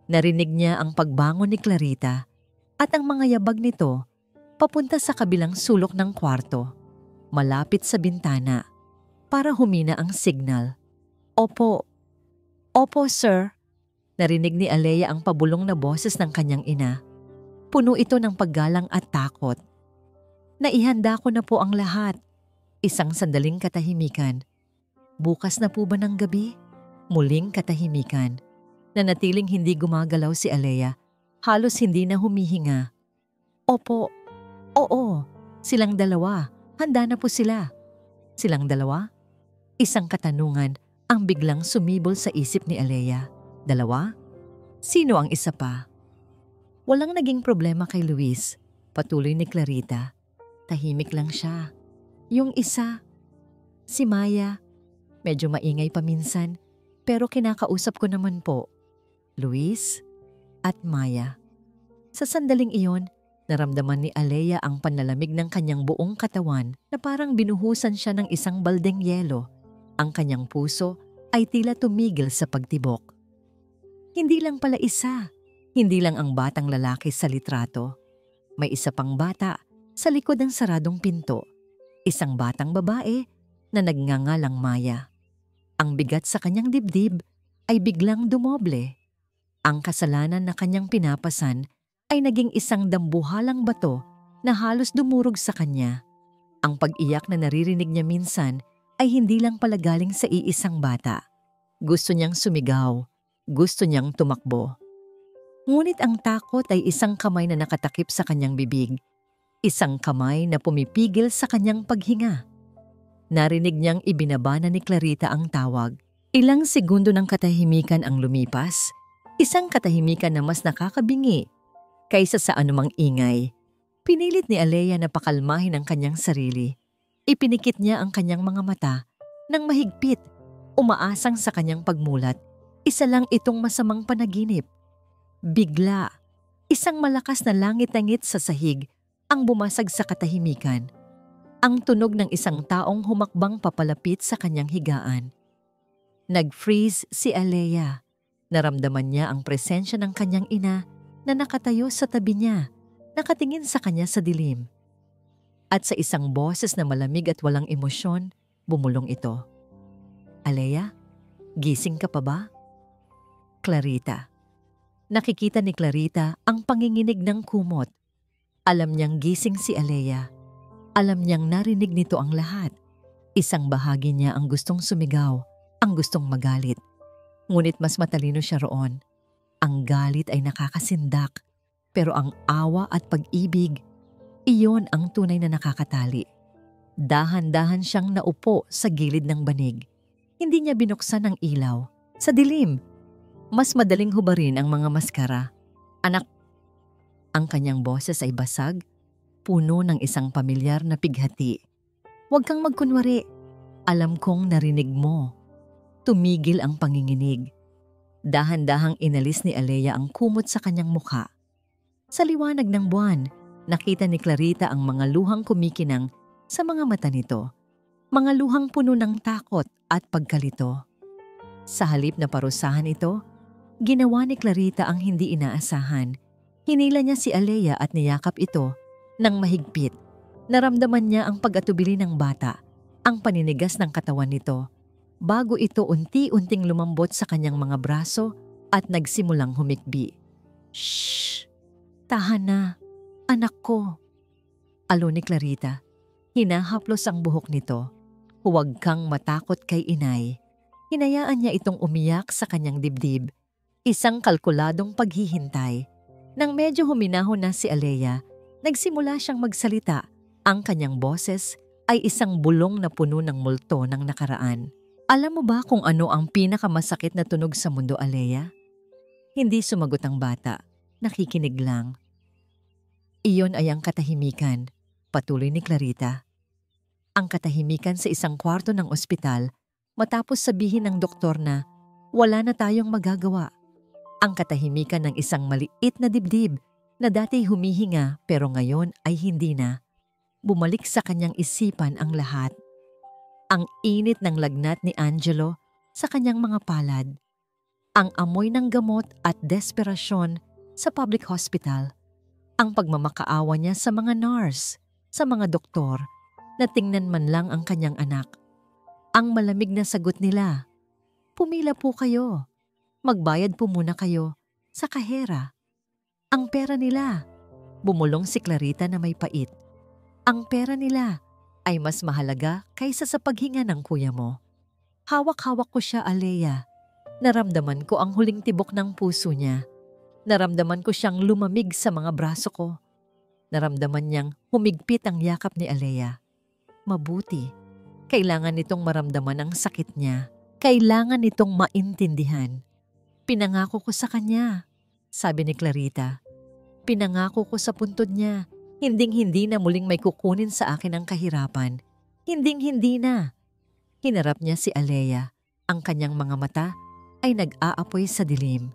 A: Narinig niya ang pagbangon ni Clarita at ang mga yabag nito papunta sa kabilang sulok ng kwarto, malapit sa bintana, para humina ang signal. Opo, sir. Narinig ni Alea ang pabulong na boses ng kanyang ina. Puno ito ng paggalang at takot. Naihanda ko na po ang lahat. Isang sandaling katahimikan. Bukas na po ba ng gabi? Muling katahimikan. Nanatiling hindi gumagalaw si Alea. Halos hindi na humihinga. Opo, oo, silang dalawa. Handa na po sila. Silang dalawa? Isang katanungan ang biglang sumibol sa isip ni Alea. Dalawa? Sino ang isa pa? Walang naging problema kay Luis, patuloy ni Clarita. Tahimik lang siya. Yung isa, si Maya, medyo maingay paminsan, pero kinakausap ko naman po. Luis at Maya. Sa sandaling iyon, naramdaman ni Alea ang panlalamig ng kanyang buong katawan na parang binuhusan siya ng isang baldeng yelo. Ang kanyang puso ay tila tumigil sa pagtibok. Hindi lang pala isa, hindi lang ang batang lalaki sa litrato. May isa pang bata sa likod ng saradong pinto. Isang batang babae na nagngangalang Maya. Ang bigat sa kanyang dibdib ay biglang dumoble. Ang kasalanan na kanyang pinapasan ay naging isang dambuhalang bato na halos dumurog sa kanya. Ang pag-iyak na naririnig niya minsan ay hindi lang pala galing sa iisang bata. Gusto niyang sumigaw, gusto niyang tumakbo. Ngunit ang takot ay isang kamay na nakatakip sa kanyang bibig. Isang kamay na pumipigil sa kanyang paghinga. Narinig niyang ibinabana ni Clarita ang tawag. Ilang segundo ng katahimikan ang lumipas. Isang katahimikan na mas nakakabingi kaysa sa anumang ingay. Pinilit ni Alea na pakalmahin ang kanyang sarili. Ipinikit niya ang kanyang mga mata nang mahigpit, umaasang sa kanyang pagmulat. Isa lang itong masamang panaginip. Bigla, isang malakas na langit-langit sa sahig ang bumasag sa katahimikan. Ang tunog ng isang taong humakbang papalapit sa kanyang higaan. Nag-freeze si Alea. Naramdaman niya ang presensya ng kanyang ina na nakatayo sa tabi niya, nakatingin sa kanya sa dilim. At sa isang boses na malamig at walang emosyon, bumulong ito. Alea, gising ka pa ba? Clarita. Nakikita ni Clarita ang panginginig ng kumot. Alam niyang gising si Alea. Alam niyang narinig nito ang lahat. Isang bahagi niya ang gustong sumigaw, ang gustong magalit. Ngunit mas matalino siya roon. Ang galit ay nakakasindak, pero ang awa at pag-ibig, iyon ang tunay na nakakatali. Dahan-dahan siyang naupo sa gilid ng banig. Hindi niya binuksan ang ilaw. Sa dilim, mas madaling hubarin ang mga maskara. Anak, ang kanyang boses ay basag, puno ng isang pamilyar na pighati. Huwag kang magkunwari. Alam kong narinig mo. Tumigil ang panginginig. Dahan-dahang inalis ni Alea ang kumot sa kanyang mukha. Sa liwanag ng buwan, nakita ni Clarita ang mga luhang kumikinang sa mga mata nito. Mga luhang puno ng takot at pagkalito. Sa halip na parusahan ito, ginawa ni Clarita ang hindi inaasahan. Hinila niya si Alea at niyakap ito ng mahigpit. Naramdaman niya ang pag-atubili ng bata, ang paninigas ng katawan nito, bago ito unti-unting lumambot sa kanyang mga braso at nagsimulang humikbi. Shhh! Tahan na, anak ko. Alo ni Clarita. Hinahaplos ang buhok nito. Huwag kang matakot kay inay. Hinayaan niya itong umiyak sa kanyang dibdib. Isang kalkuladong paghihintay. Nang medyo huminahon na si Alea, nagsimula siyang magsalita. Ang kanyang boses ay isang bulong na puno ng multo ng nakaraan. Alam mo ba kung ano ang pinakamasakit na tunog sa mundo, Alea? Hindi sumagot ang bata. Nakikinig lang. Iyon ay ang katahimikan, patuloy ni Clarita. Ang katahimikan sa isang kwarto ng ospital matapos sabihin ng doktor na wala na tayong magagawa. Ang katahimikan ng isang maliit na dibdib na dati humihinga pero ngayon ay hindi na. Bumalik sa kanyang isipan ang lahat. Ang init ng lagnat ni Angelo sa kanyang mga palad. Ang amoy ng gamot at desperasyon sa public hospital. Ang pagmamakaawa niya sa mga nurse, sa mga doktor, na tingnan man lang ang kanyang anak. Ang malamig na sagot nila, pumila po kayo. Magbayad po muna kayo sa kahera. Ang pera nila, bumulong si Clarita na may pait. Ang pera nila ay mas mahalaga kaysa sa paghinga ng kuya mo. Hawak-hawak ko siya, Alea. Naramdaman ko ang huling tibok ng puso niya. Naramdaman ko siyang lumamig sa mga braso ko. Naramdaman niyang humigpit ang yakap ni Alea. Mabuti. Kailangan nitong maramdaman ang sakit niya. Kailangan nitong maintindihan. Pinangako ko sa kanya, sabi ni Clarita. Pinangako ko sa puntod niya. Hinding-hindi na muling may kukunin sa akin ang kahirapan. Hinding-hindi na. Hinarap niya si Alea. Ang kanyang mga mata ay nag-aapoy sa dilim.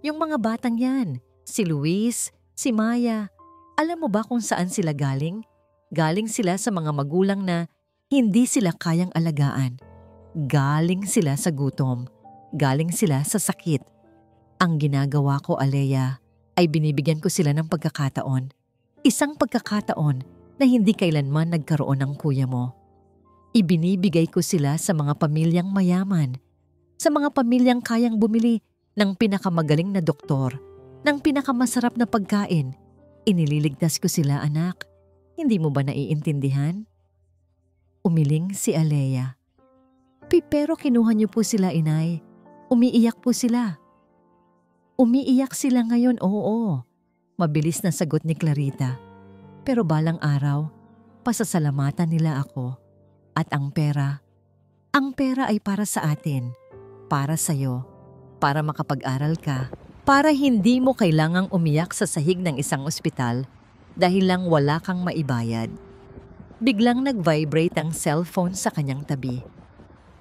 A: Yung mga batang yan, si Luis, si Maya, alam mo ba kung saan sila galing? Galing sila sa mga magulang na hindi sila kayang alagaan. Galing sila sa gutom. Galing sila sa sakit. Ang ginagawa ko, Alea, ay binibigyan ko sila ng pagkakataon. Isang pagkakataon na hindi kailanman nagkaroon ng kuya mo. Ibinibigay ko sila sa mga pamilyang mayaman, sa mga pamilyang kayang bumili ng pinakamagaling na doktor, ng pinakamasarap na pagkain. Inililigtas ko sila, anak. Hindi mo ba naiintindihan? Umiling si Alea. Pero kinuha niyo po sila, inay. Umiiyak po sila. Umiiyak sila ngayon, oo. Mabilis na sagot ni Clarita. Pero balang araw, pasasalamatan nila ako. At ang pera ay para sa atin, para sa'yo, para makapag-aral ka, para hindi mo kailangang umiyak sa sahig ng isang ospital dahil lang wala kang maibayad. Biglang nag-vibrate ang cellphone sa kanyang tabi.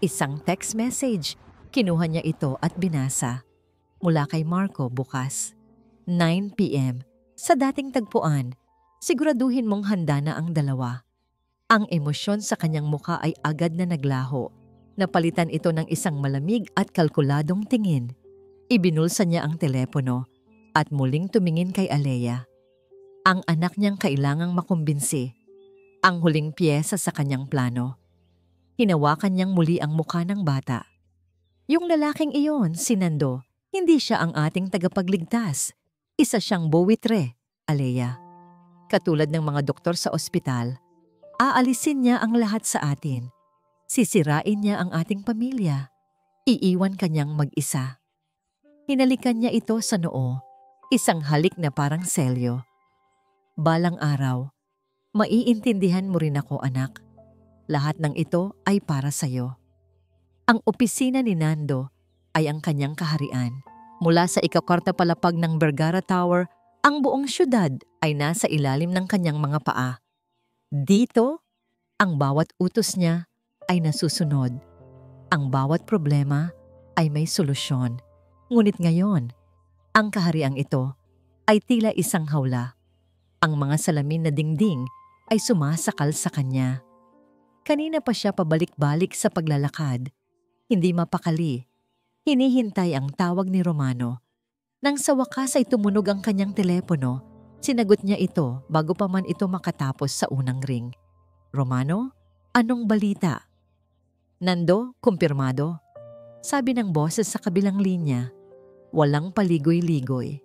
A: Isang text message. Kinuha niya ito at binasa. Mula kay Marco bukas. 9 p.m. Sa dating tagpuan, siguraduhin mong handa na ang dalawa. Ang emosyon sa kanyang mukha ay agad na naglaho. Napalitan ito ng isang malamig at kalkuladong tingin. Ibinulsa niya ang telepono at muling tumingin kay Alea. Ang anak niyang kailangang makumbinsi. Ang huling piyesa sa kanyang plano. Hinawakan niyang muli ang mukha ng bata. Yung lalaking iyon, si Nando, hindi siya ang ating tagapagligtas. Isa siyang buwitre, Alea. Katulad ng mga doktor sa ospital, aalisin niya ang lahat sa atin. Sisirain niya ang ating pamilya. Iiwan kanyang mag-isa. Hinalikan niya ito sa noo, isang halik na parang selyo. Balang araw, maiintindihan mo rin ako, anak. Lahat ng ito ay para sa'yo. Ang opisina ni Nando ay ang kanyang kaharian. Mula sa ikakwarta palapag ng Vergara Tower, ang buong syudad ay nasa ilalim ng kanyang mga paa. Dito, ang bawat utos niya ay nasusunod. Ang bawat problema ay may solusyon. Ngunit ngayon, ang kahariang ito ay tila isang hawla. Ang mga salamin na dingding ay sumasakal sa kanya. Kanina pa siya pabalik-balik sa paglalakad. Hindi mapakali. Hinihintay ang tawag ni Romano. Nang sa wakas ay tumunog ang kanyang telepono, sinagot niya ito bago pa man ito makatapos sa unang ring. Romano, anong balita? Nando, kumpirmado. Sabi ng boses sa kabilang linya. Walang paligoy-ligoy.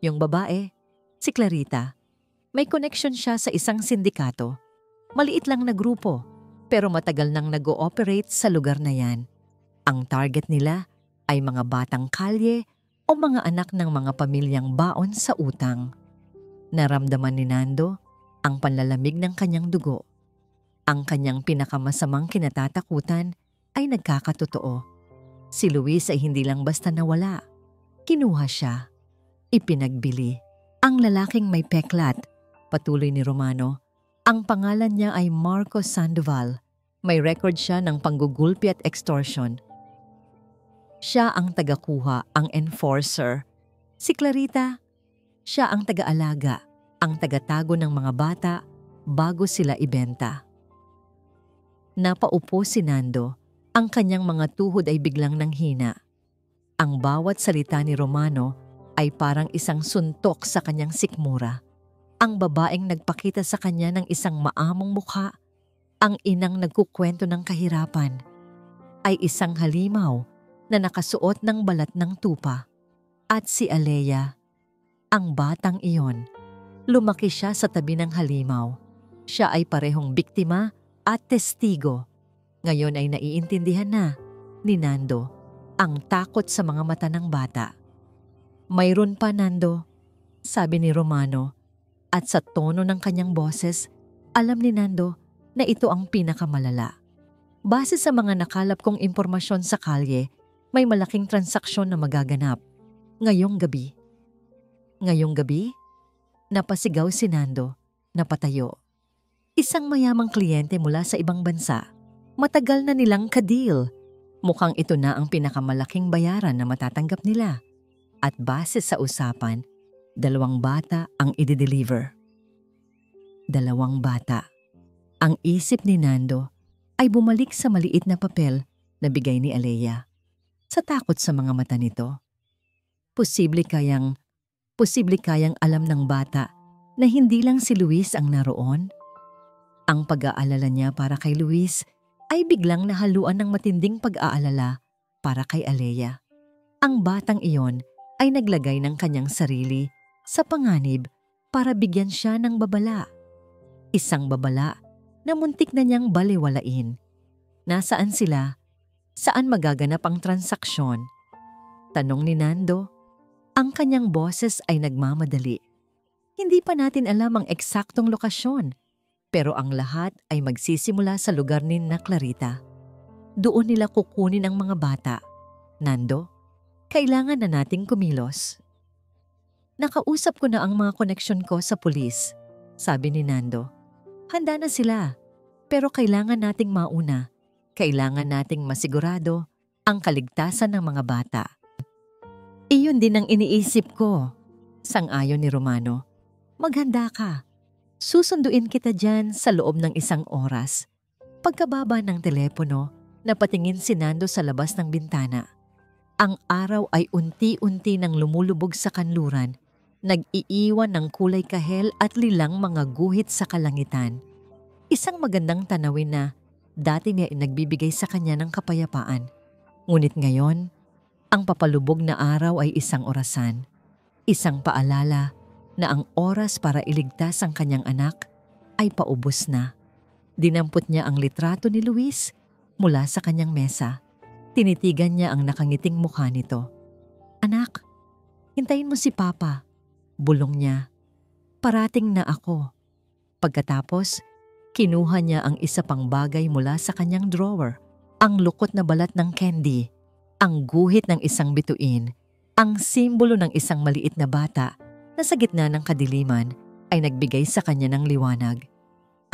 A: Yung babae, si Clarita. May connection siya sa isang sindikato. Maliit lang na grupo, pero matagal nang nag-ooperate sa lugar na yan. Ang target nila ay mga batang kalye o mga anak ng mga pamilyang baon sa utang. Naramdaman ni Nando ang panlalamig ng kanyang dugo. Ang kanyang pinakamasamang kinatatakutan ay nagkakatotoo. Si Luis ay hindi lang basta nawala. Kinuha siya. Ipinagbili. Ang lalaking may peklat, patuloy ni Romano. Ang pangalan niya ay Marco Sandoval. May record siya ng panggugulpi at extortion. Siya ang tagakuha, ang enforcer. Si Clarita, siya ang taga-alaga, ang tagatago ng mga bata bago sila ibenta. Napaupo si Nando. Ang kanyang mga tuhod ay biglang nanghina. Ang bawat salita ni Romano ay parang isang suntok sa kanyang sikmura. Ang babaeng nagpakita sa kanya ng isang maamong mukha, ang inang nagkukwento ng kahirapan, ay isang halimaw na nakasuot ng balat ng tupa. At si Alea, ang batang iyon, lumaki siya sa tabi ng halimaw. Siya ay parehong biktima at testigo. Ngayon ay naiintindihan na ni Nando ang takot sa mga mata ng bata. Mayroon pa, Nando, sabi ni Romano. At sa tono ng kanyang boses, alam ni Nando na ito ang pinakamalala. Base sa mga nakalap kong impormasyon sa kalye, may malaking transaksyon na magaganap. Ngayong gabi. Ngayong gabi? Napasigaw si Nando, napatayo. Isang mayamang kliyente mula sa ibang bansa. Matagal na nilang ka-deal. Mukhang ito na ang pinakamalaking bayaran na matatanggap nila. At base sa usapan, 2 bata ang i-deliver. 2 bata. Ang isip ni Nando ay bumalik sa maliit na papel na bigay ni Alea. Sa takot sa mga mata nito. Posible kayang alam ng bata na hindi lang si Luis ang naroon? Ang pag-aalala niya para kay Luis ay biglang nahaluan ng matinding pag-aalala para kay Alea. Ang batang iyon ay naglagay ng kanyang sarili sa panganib para bigyan siya ng babala. Isang babala na muntik na niyang balewalain. Nasaan sila? Saan magaganap ang transaksyon? Tanong ni Nando. Ang kanyang boses ay nagmamadali. Hindi pa natin alam ang eksaktong lokasyon. Pero ang lahat ay magsisimula sa lugar ni na Clarita. Doon nila kukunin ang mga bata. Nando, kailangan na nating kumilos. Nakausap ko na ang mga koneksyon ko sa pulis, sabi ni Nando. Handa na sila, pero kailangan nating mauna. Kailangan nating masigurado ang kaligtasan ng mga bata. Iyon din ang iniisip ko, sang-ayon ni Romano. Maghanda ka. Susunduin kita dyan sa loob ng 1 oras. Pagkababa ng telepono, napatingin si Nando sa labas ng bintana. Ang araw ay unti-unti nang lumulubog sa kanluran, nag-iiwan ng kulay kahel at lilang mga guhit sa kalangitan. Isang magandang tanawin na dati niya nagbibigay sa kanya ng kapayapaan. Ngunit ngayon, ang papalubog na araw ay isang orasan. Isang paalala na ang oras para iligtas ang kanyang anak ay paubos na. Dinampot niya ang litrato ni Luis mula sa kanyang mesa. Tinitigan niya ang nakangiting mukha nito. Anak, hintayin mo si Papa. Bulong niya. Parating na ako. Pagkatapos, kinuha niya ang isa pang bagay mula sa kanyang drawer. Ang lukot na balat ng candy, ang guhit ng isang bituin, ang simbolo ng isang maliit na bata na sa gitna ng kadiliman ay nagbigay sa kanya ng liwanag.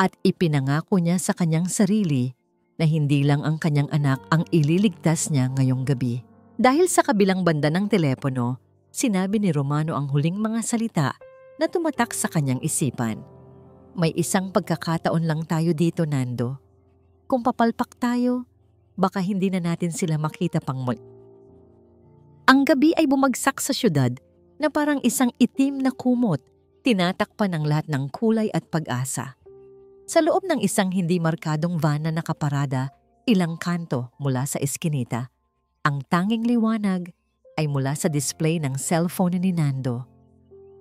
A: At ipinangako niya sa kanyang sarili na hindi lang ang kanyang anak ang ililigtas niya ngayong gabi. Dahil sa kabilang banda ng telepono, sinabi ni Romano ang huling mga salita na tumatak sa kanyang isipan. May isang pagkakataon lang tayo dito, Nando. Kung papalpak tayo, baka hindi na natin sila makita pang muli. Ang gabi ay bumagsak sa syudad na parang isang itim na kumot, tinatakpan ng lahat ng kulay at pag-asa. Sa loob ng isang hindi markadong van na nakaparada, ilang kanto mula sa eskinita, ang tanging liwanag ay mula sa display ng cellphone ni Nando.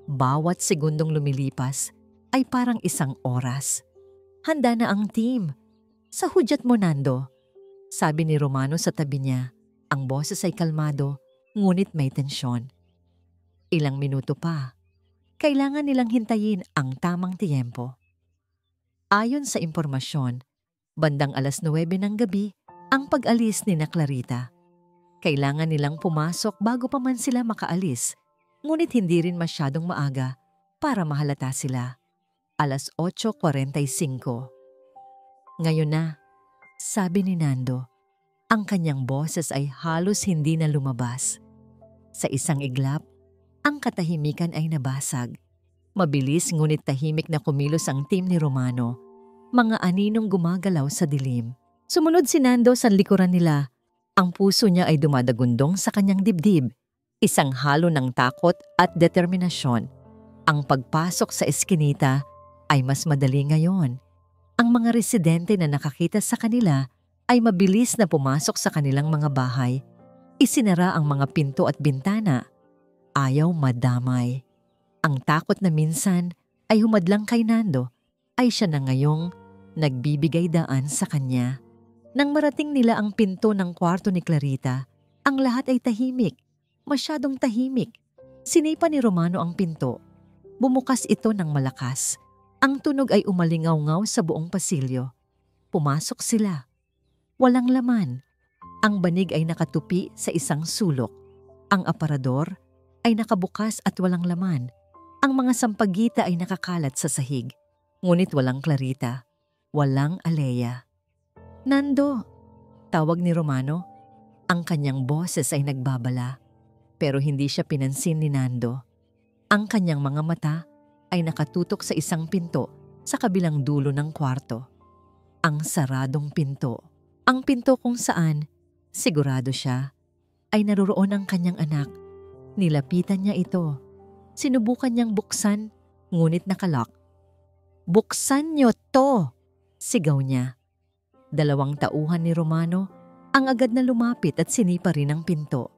A: Bawat segundong lumilipas ay parang 1 oras. Handa na ang team. Sa hudyat mo, Nando, sabi ni Romano sa tabi niya. Ang boses ay kalmado, ngunit may tensyon. Ilang minuto pa. Kailangan nilang hintayin ang tamang tiyempo. Ayon sa impormasyon, bandang 9:00 ng gabi ang pag-alis ni na Clarita. Kailangan nilang pumasok bago pa man sila makaalis, ngunit hindi rin masyadong maaga para mahalata sila. 8:45. Ngayon na, sabi ni Nando. Ang kanyang boses ay halos hindi na lumabas. Sa isang iglap, ang katahimikan ay nabasag. Mabilis ngunit tahimik na kumilos ang team ni Romano. Mga aninong gumagalaw sa dilim. Sumunod si Nando sa likuran nila. Ang puso niya ay dumadagundong sa kanyang dibdib. Isang halo ng takot at determinasyon. Ang pagpasok sa eskinita ay mas madali ngayon. Ang mga residente na nakakita sa kanila ay mabilis na pumasok sa kanilang mga bahay. Isinara ang mga pinto at bintana. Ayaw madamay. Ang takot na minsan ay humadlang kay Nando ay siya na ngayong nagbibigay daan sa kanya. Nang marating nila ang pinto ng kwarto ni Clarita, ang lahat ay tahimik. Masyadong tahimik. Sinipa ni Romano ang pinto. Bumukas ito ng malakas. Ang tunog ay umalingaw-ngaw sa buong pasilyo. Pumasok sila. Walang laman. Ang banig ay nakatupi sa isang sulok. Ang aparador ay nakabukas at walang laman. Ang mga sampagita ay nakakalat sa sahig. Ngunit walang Clarita. Walang Alea. "Nando!" tawag ni Romano. Ang kanyang boses ay nagbabala. Pero hindi siya pinansin ni Nando. Ang kanyang mga mata ay nakatutok sa isang pinto sa kabilang dulo ng kwarto. Ang saradong pinto. Ang pinto kung saan, sigurado siya, ay naroroon ang kanyang anak. Nilapitan niya ito. Sinubukan niyang buksan, ngunit nakalock. "Buksan niyo to!" sigaw niya. 2 tauhan ni Romano ang agad na lumapit at sinipa rin ang pinto.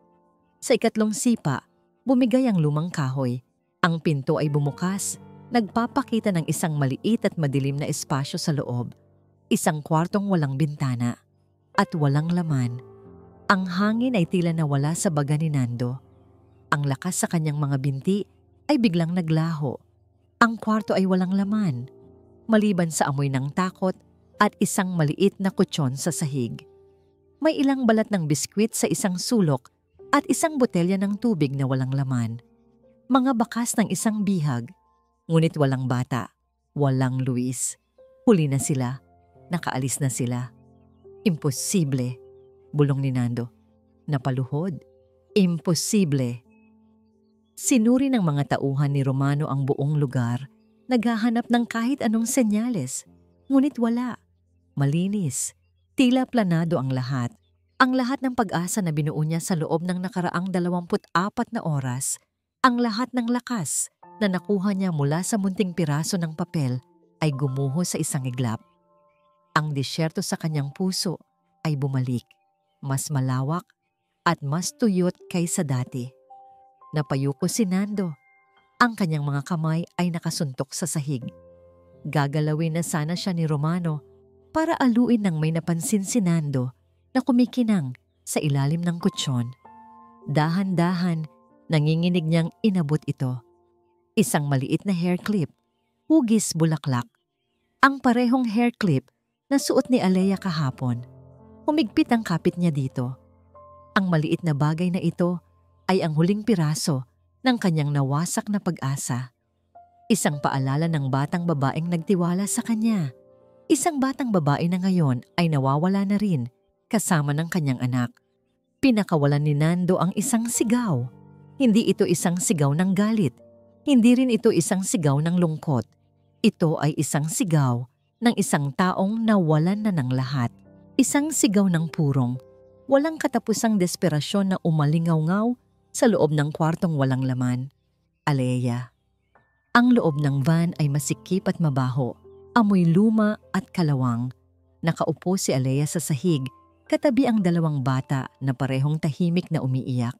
A: Sa ikatlong sipa, bumigay ang lumang kahoy. Ang pinto ay bumukas, nagpapakita ng isang maliit at madilim na espasyo sa loob. Isang kwartong walang bintana at walang laman. Ang hangin ay tila nawala sa baga ni Nando. Ang lakas sa kanyang mga binti ay biglang naglaho. Ang kwarto ay walang laman, maliban sa amoy ng takot at isang maliit na kutsyon sa sahig. May ilang balat ng biskwit sa isang sulok at isang botelya ng tubig na walang laman. Mga bakas ng isang bihag, ngunit walang bata, walang Luis. Huli na sila, nakaalis na sila. "Imposible," bulong ni Nando. Napaluhod. "Imposible." Sinuri ng mga tauhan ni Romano ang buong lugar, naghahanap ng kahit anong senyales, ngunit wala. Malinis, tila planado ang lahat. Ang lahat ng pag-asa na binuo niya sa loob ng nakaraang 24 na oras, ang lahat ng lakas na nakuha niya mula sa munting piraso ng papel ay gumuho sa isang iglap. Ang disyerto sa kanyang puso ay bumalik, mas malawak at mas tuyot kaysa dati. Napayuko si Nando. Ang kanyang mga kamay ay nakasuntok sa sahig. Gagalawin na sana siya ni Romano para aluin nang may napansin si Nando na kumikinang sa ilalim ng kutsyon. Dahan-dahan, nanginginig niyang inabot ito. Isang maliit na hair clip, hugis bulaklak. Ang parehong hair clip na suot ni Alea kahapon. Humigpit ang kapit niya dito. Ang maliit na bagay na ito ay ang huling piraso ng kanyang nawasak na pag-asa. Isang paalala ng batang babaeng nagtiwala sa kanya. Isang batang babae na ngayon ay nawawala na rin kasama ng kanyang anak. Pinakawalan ni Nando ang isang sigaw. Hindi ito isang sigaw ng galit. Hindi rin ito isang sigaw ng lungkot. Ito ay isang sigaw ng isang taong nawalan na ng lahat. Isang sigaw ng purong, walang katapusang desperasyon na umalingaw-ngaw sa loob ng kwartong walang laman. Alea. Ang loob ng van ay masikip at mabaho, amoy luma at kalawang. Nakaupo si Alea sa sahig, katabi ang 2 bata na parehong tahimik na umiiyak.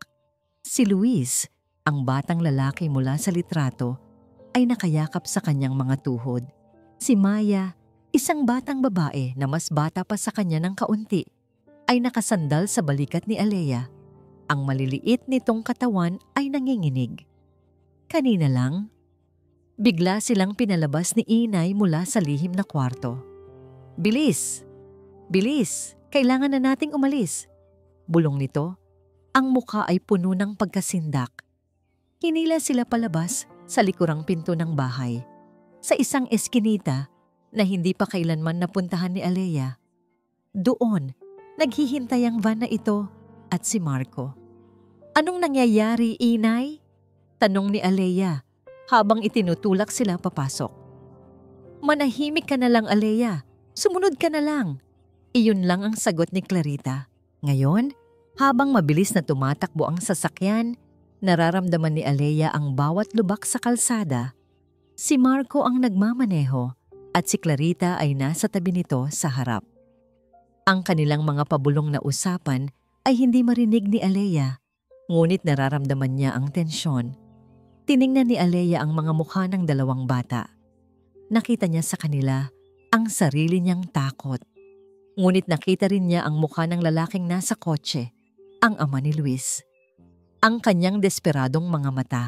A: Si Luis, ang batang lalaki mula sa litrato, ay nakayakap sa kanyang mga tuhod. Si Maya, isang batang babae na mas bata pa sa kanya ng kaunti, ay nakasandal sa balikat ni Alea. Ang maliliit nitong katawan ay nanginginig. Kanina lang, bigla silang pinalabas ni Inay mula sa lihim na kwarto. "Bilis! Bilis! Kailangan na nating umalis!" bulong nito. Ang mukha ay puno ng pagkasindak. Hinila sila palabas sa likurang pinto ng bahay, sa isang eskinita na hindi pa kailanman napuntahan ni Alea. Doon, naghihintay ang van na ito at si Marco. "Anong nangyayari, Inay?" tanong ni Alea habang itinutulak sila papasok. "Manahimik ka na lang, Alea. Sumunod ka na lang." Iyon lang ang sagot ni Clarita. Ngayon, habang mabilis na tumatakbo ang sasakyan, nararamdaman ni Alea ang bawat lubak sa kalsada. Si Marco ang nagmamaneho at si Clarita ay nasa tabi nito sa harap. Ang kanilang mga pabulong na usapan ay hindi marinig ni Alea, ngunit nararamdaman niya ang tensyon. Tiningnan ni Alea ang mga mukha ng 2 bata. Nakita niya sa kanila ang sarili niyang takot. Ngunit nakita rin niya ang mukha ng lalaking nasa kotse, ang ama ni Luis. Ang kanyang desperadong mga mata.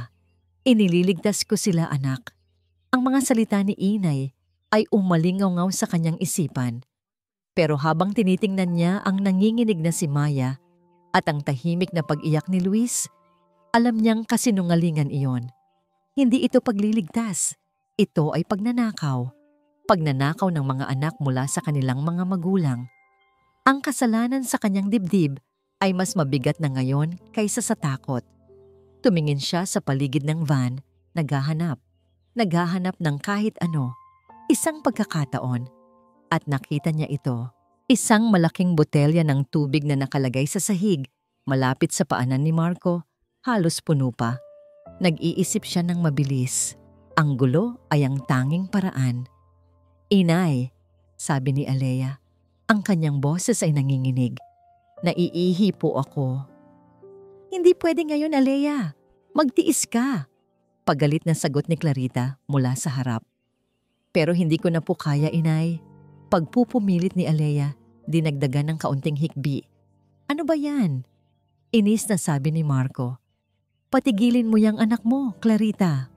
A: Inililigtas ko sila, anak. Ang mga salita ni Inay ay umalingaw-ngaw sa kanyang isipan. Pero habang tinitingnan niya ang nanginginig na si Maya at ang tahimik na pag-iyak ni Luis, alam niyang kasinungalingan iyon. Hindi ito pagliligtas. Ito ay pagnanakaw. Pagnanakaw ng mga anak mula sa kanilang mga magulang. Ang kasalanan sa kanyang dibdib ay mas mabigat na ngayon kaysa sa takot. Tumingin siya sa paligid ng van, naghahanap. Naghahanap ng kahit ano, isang pagkakataon. At nakita niya ito, isang malaking botelya ng tubig na nakalagay sa sahig, malapit sa paanan ni Marco, halos puno pa. Nag-iisip siya ng mabilis. Ang gulo ay ang tanging paraan. Inay, sabi ni Alea. Ang kanyang boses ay nanginginig. Naiihi po ako. Hindi pwede ngayon, Alea. Magtiis ka. Pagalit na sagot ni Clarita mula sa harap. Pero hindi ko na po kaya, Inay. Pagpupumilit ni Alea, dinagdagan ng kaunting hikbi. Ano ba yan? Inis na sabi ni Marco. Patigilin mo yang anak mo, Clarita.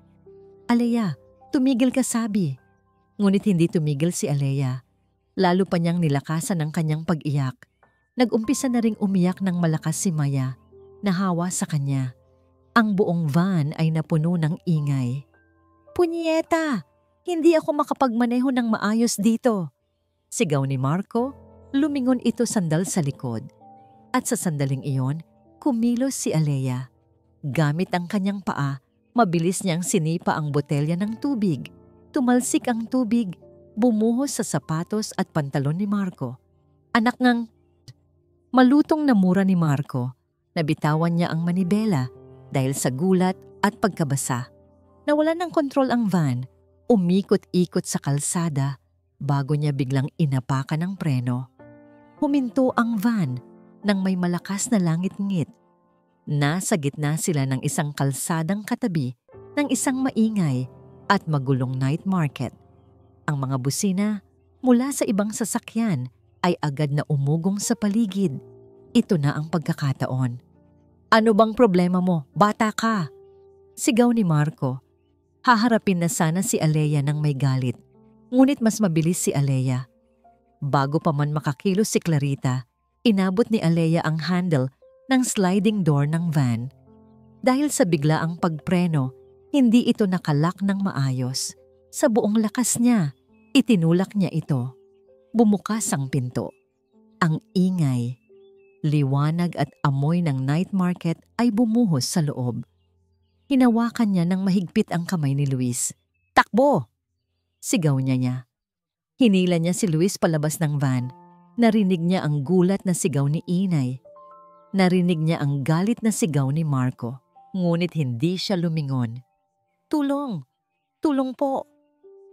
A: Alea, tumigil ka sabi. Ngunit hindi tumigil si Alea. Lalo pa niyang nilakasan ang kanyang pag-iyak. Nag-umpisa na ring umiyak ng malakas si Maya, nahawa sa kanya. Ang buong van ay napuno ng ingay. Punyeta! Hindi ako makapagmaneho ng maayos dito. Sigaw ni Marco, lumingon ito sandal sa likod. At sa sandaling iyon, kumilos si Alea. Gamit ang kanyang paa, mabilis niyang sinipa ang botelya ng tubig. Tumalsik ang tubig, bumuhos sa sapatos at pantalon ni Marco. Anak ng... Malutong na mura ni Marco. Nabitawan niya ang manibela dahil sa gulat at pagkabasa. Nawalan ng kontrol ang van, umikot-ikot sa kalsada bago niya biglang inapakan ng preno. Huminto ang van nang may malakas na langit-ngit. Nasa gitna sila ng isang kalsadang katabi ng isang maingay at magulong night market. Ang mga busina mula sa ibang sasakyan ay agad na umugong sa paligid. Ito na ang pagkakataon. Ano bang problema mo? Bata ka! Sigaw ni Marco. Haharapin na sana si Alea nang may galit. Ngunit mas mabilis si Alea. Bago pa man makakilos si Clarita, inabot ni Alea ang handle ng sliding door ng van. Dahil sa biglaang pagpreno, hindi ito nakalak ng maayos. Sa buong lakas niya, itinulak niya ito. Bumukas ang pinto. Ang ingay, liwanag at amoy ng night market ay bumuhos sa loob. Hinawakan niya ng mahigpit ang kamay ni Luis. Takbo! Sigaw niya. Hinila niya si Luis palabas ng van. Narinig niya ang gulat na sigaw ni Inay. Narinig niya ang galit na sigaw ni Marco. Ngunit hindi siya lumingon. Tulong! Tulong po!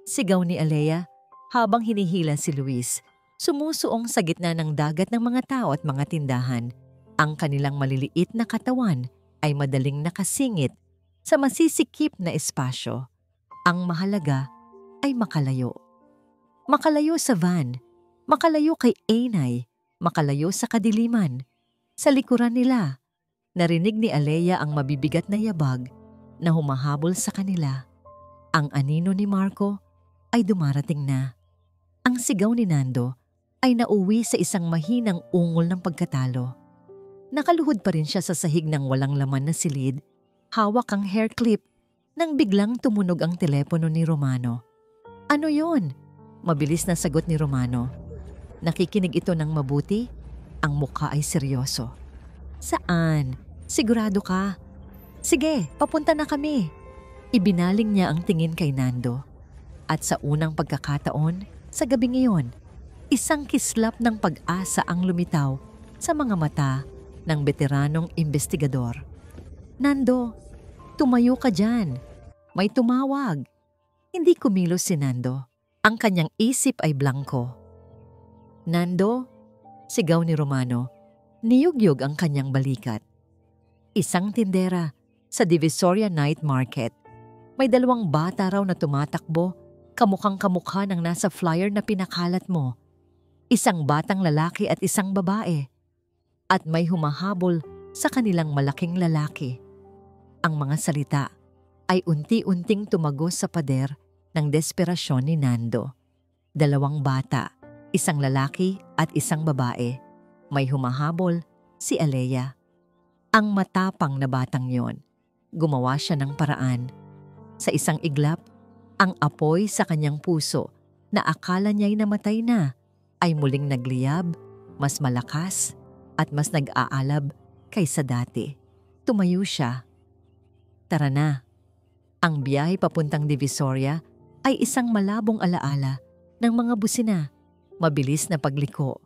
A: Sigaw ni Alea habang hinihila si Luis. Sumusuong sa gitna ng dagat ng mga tao at mga tindahan. Ang kanilang maliliit na katawan ay madaling nakasingit sa masisikip na espasyo. Ang mahalaga ay makalayo. Makalayo sa van, makalayo kay Inay, makalayo sa kadiliman. Sa likuran nila, narinig ni Alea ang mabibigat na yabag na humahabol sa kanila. Ang anino ni Marco ay dumarating na. Ang sigaw ni Nando ay nauwi sa isang mahinang ungol ng pagkatalo. Nakaluhod pa rin siya sa sahig ng walang laman na silid, hawak ang hair clip nang biglang tumunog ang telepono ni Romano. Ano yon? Mabilis na sagot ni Romano. Nakikinig ito ng mabuti, ang mukha ay seryoso. Saan? Sigurado ka? Sige, papunta na kami. Ibinaling niya ang tingin kay Nando. At sa unang pagkakataon, sa gabing iyon, isang kislap ng pag-asa ang lumitaw sa mga mata ng veteranong investigador. Nando, tumayo ka dyan. May tumawag. Hindi kumilos si Nando. Ang kanyang isip ay blanko. Nando, sigaw ni Romano. Niyugyug ang kanyang balikat. Isang tindera sa Divisoria Night Market. May dalawang bata raw na tumatakbo, kamukhang kamukha ng nasa flyer na pinakalat mo. Isang batang lalaki at isang babae. At may humahabol sa kanilang malaking lalaki. Ang mga salita ay unti-unting tumagos sa pader ng desperasyon ni Nando. 2 bata, 1 lalaki at 1 babae. May humahabol, si Alea. Ang matapang na batang yon. Gumawa siya ng paraan. Sa isang iglap, ang apoy sa kanyang puso na akala niya'y namatay na ay muling nagliyab, mas malakas at mas nag-aalab kaysa dati. Tumayo siya. Tara na. Ang biyahe papuntang Divisoria ay isang malabong alaala ng mga busina, mabilis na pagliko,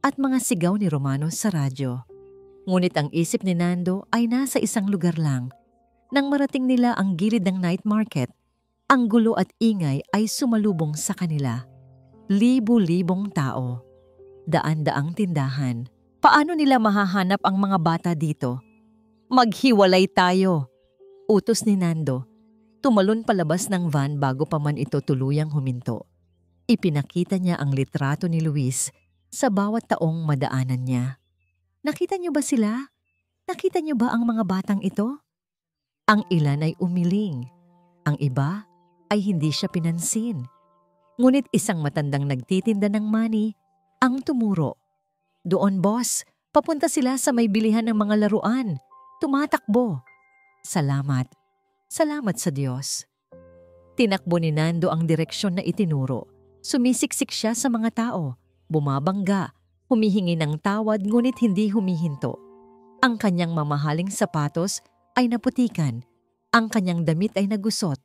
A: at mga sigaw ni Romano sa radyo. Ngunit ang isip ni Nando ay nasa isang lugar lang. Nang marating nila ang gilid ng night market, ang gulo at ingay ay sumalubong sa kanila. Libu-libong tao. Daan-daang tindahan. Paano nila mahahanap ang mga bata dito? Maghiwalay tayo, utos ni Nando. Tumalon palabas ng van bago pa man ito tuluyang huminto. Ipinakita niya ang litrato ni Luis sa bawat taong madaanan niya. Nakita niyo ba sila? Nakita niyo ba ang mga batang ito? Ang ilan ay umiling. Ang iba ay hindi siya pinansin. Ngunit isang matandang nagtitinda ng mani ang tumuro. Doon, boss. Papunta sila sa may bilihan ng mga laruan. Tumatakbo. Salamat. Salamat sa Diyos. Tinakbo ni Nando ang direksyon na itinuro. Sumisiksik siya sa mga tao. Bumabangga. Humihingi ng tawad ngunit hindi humihinto. Ang kanyang mamahaling sapatos ay naputikan. Ang kanyang damit ay nagusot.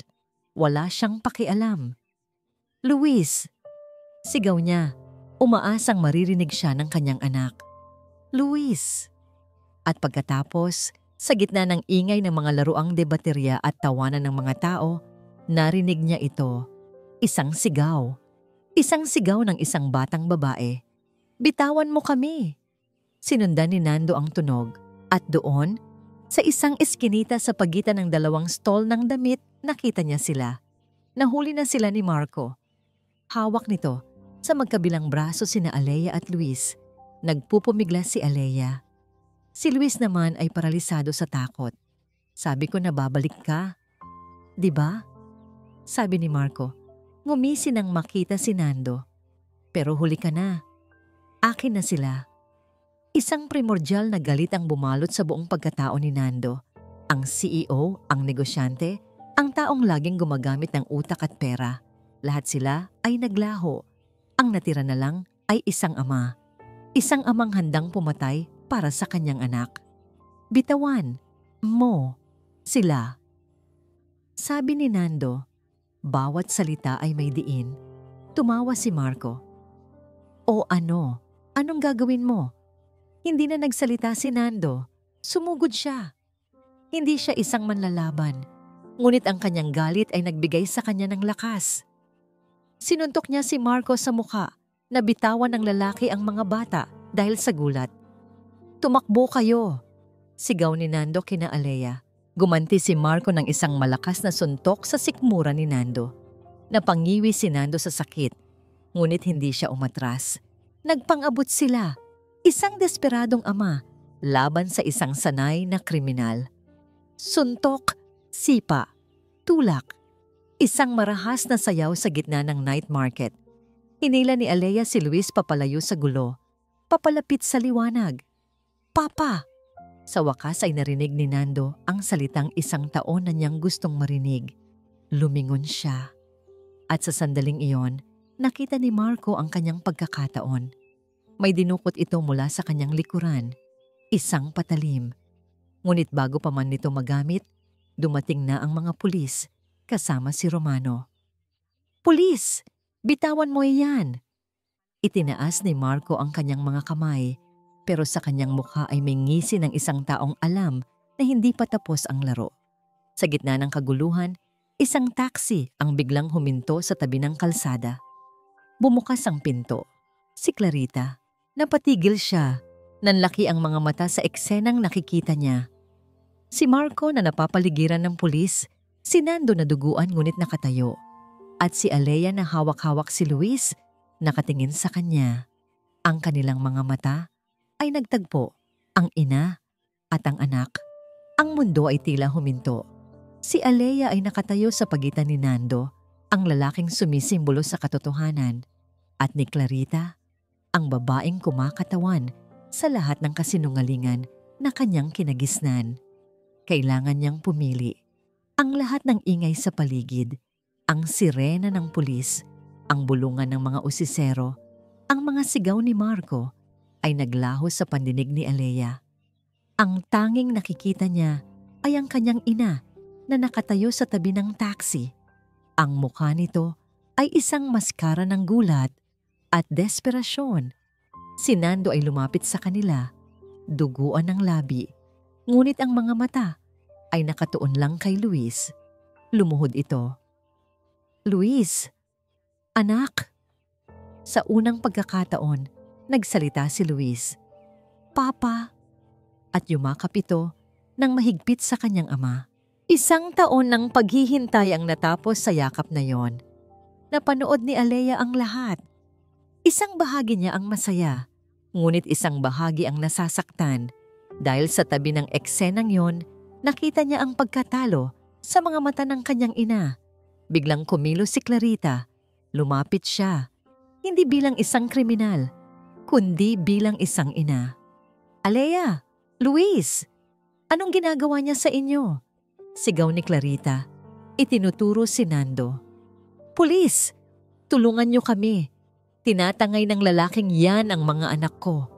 A: Wala siyang pakialam. Luis! Sigaw niya. Umaasang maririnig siya ng kanyang anak. Luis! At pagkatapos, sa gitna ng ingay ng mga laruang debaterya at tawanan ng mga tao, narinig niya ito. Isang sigaw. Isang sigaw ng isang batang babae. Bitawan mo kami! Sinundan ni Nando ang tunog at doon, sa isang eskinita sa pagitan ng 2 stall ng damit, nakita niya sila. Nahuli na sila ni Marco. Hawak nito sa magkabilang braso sina Alea at Luis. Nagpupumigla si Alea. Si Luis naman ay paralisado sa takot. Sabi ko na babalik ka. Diba? Sabi ni Marco. Ngumisi nang makita si Nando. Pero huli ka na. Akin na sila. Isang primordial na galit ang bumalot sa buong pagkatao ni Nando. Ang CEO, ang negosyante, ang taong laging gumagamit ng utak at pera. Lahat sila ay naglaho. Ang natira na lang ay isang ama. Isang amang handang pumatay para sa kanyang anak. Bitawan mo sila. Sabi ni Nando, bawat salita ay may diin. Tumawa si Marco. O ano? Anong gagawin mo? Hindi na nagsalita si Nando. Sumugod siya. Hindi siya isang manlalaban. Ngunit ang kanyang galit ay nagbigay sa kanya ng lakas. Sinuntok niya si Marco sa mukha. Nabitawan ng lalaki ang mga bata dahil sa gulat. Tumakbo kayo! Sigaw ni Nando kina Alea. Gumanti si Marco ng isang malakas na suntok sa sikmura ni Nando. Napangiwi si Nando sa sakit. Ngunit hindi siya umatras. Nagpang-abot sila. Isang desperadong ama laban sa isang sanay na kriminal. Suntok, sipa, tulak. Isang marahas na sayaw sa gitna ng night market. Hinila ni Alea si Luis papalayo sa gulo. Papalapit sa liwanag. Papa! Sa wakas ay narinig ni Nando ang salitang 1 taon na niyang gustong marinig. Lumingon siya. At sa sandaling iyon, nakita ni Marco ang kanyang pagkakataon. May dinukot ito mula sa kanyang likuran. Isang patalim. Ngunit bago pa man nito magamit, dumating na ang mga pulis kasama si Romano. Pulis! Bitawan mo iyan! Itinaas ni Marco ang kanyang mga kamay, pero sa kanyang mukha ay may ngisi ng isang taong alam na hindi pa tapos ang laro. Sa gitna ng kaguluhan, isang taxi ang biglang huminto sa tabi ng kalsada. Bumukas ang pinto. Si Clarita. Napatigil siya. Nanlaki ang mga mata sa eksenang nakikita niya. Si Marco na napapaligiran ng pulis, si Nando na duguan ngunit nakatayo. At si Alea na hawak-hawak si Luis, nakatingin sa kanya. Ang kanilang mga mata ay nagtagpo, ang ina at ang anak. Ang mundo ay tila huminto. Si Alea ay nakatayo sa pagitan ni Nando, ang lalaking sumisimbolo sa katotohanan, at ni Clarita, ang babaeng kumakatawan sa lahat ng kasinungalingan na kanyang kinagisnan. Kailangan niyang pumili. Ang lahat ng ingay sa paligid, ang sirena ng pulis, ang bulungan ng mga usisero, ang mga sigaw ni Marco ay naglaho sa pandinig ni Alea. Ang tanging nakikita niya ay ang kanyang ina na nakatayo sa tabi ng taxi. Ang mukha nito ay isang maskara ng gulat at desperasyon. Si Nando ay lumapit sa kanila, duguan ng labi, ngunit ang mga mata ay nakatuon lang kay Luis. Lumuhod ito. "Luis, anak." Sa unang pagkakataon, nagsalita si Luis. "Papa." At yumakap ito nang mahigpit sa kanyang ama. 1 taon ng paghihintay ang natapos sa yakap na yon. Napanood ni Alea ang lahat. Isang bahagi niya ang masaya, ngunit isang bahagi ang nasasaktan dahil sa tabi ng eksenang yon, nakita niya ang pagkatalo sa mga mata ng kanyang ina. Biglang kumilos si Clarita. Lumapit siya, hindi bilang isang kriminal, kundi bilang isang ina. "Alea, Luis, anong ginagawa niya sa inyo?" Sigaw ni Clarita. Itinuturo si Nando. "Pulis, tulungan niyo kami. Tinatangay ng lalaking yan ang mga anak ko."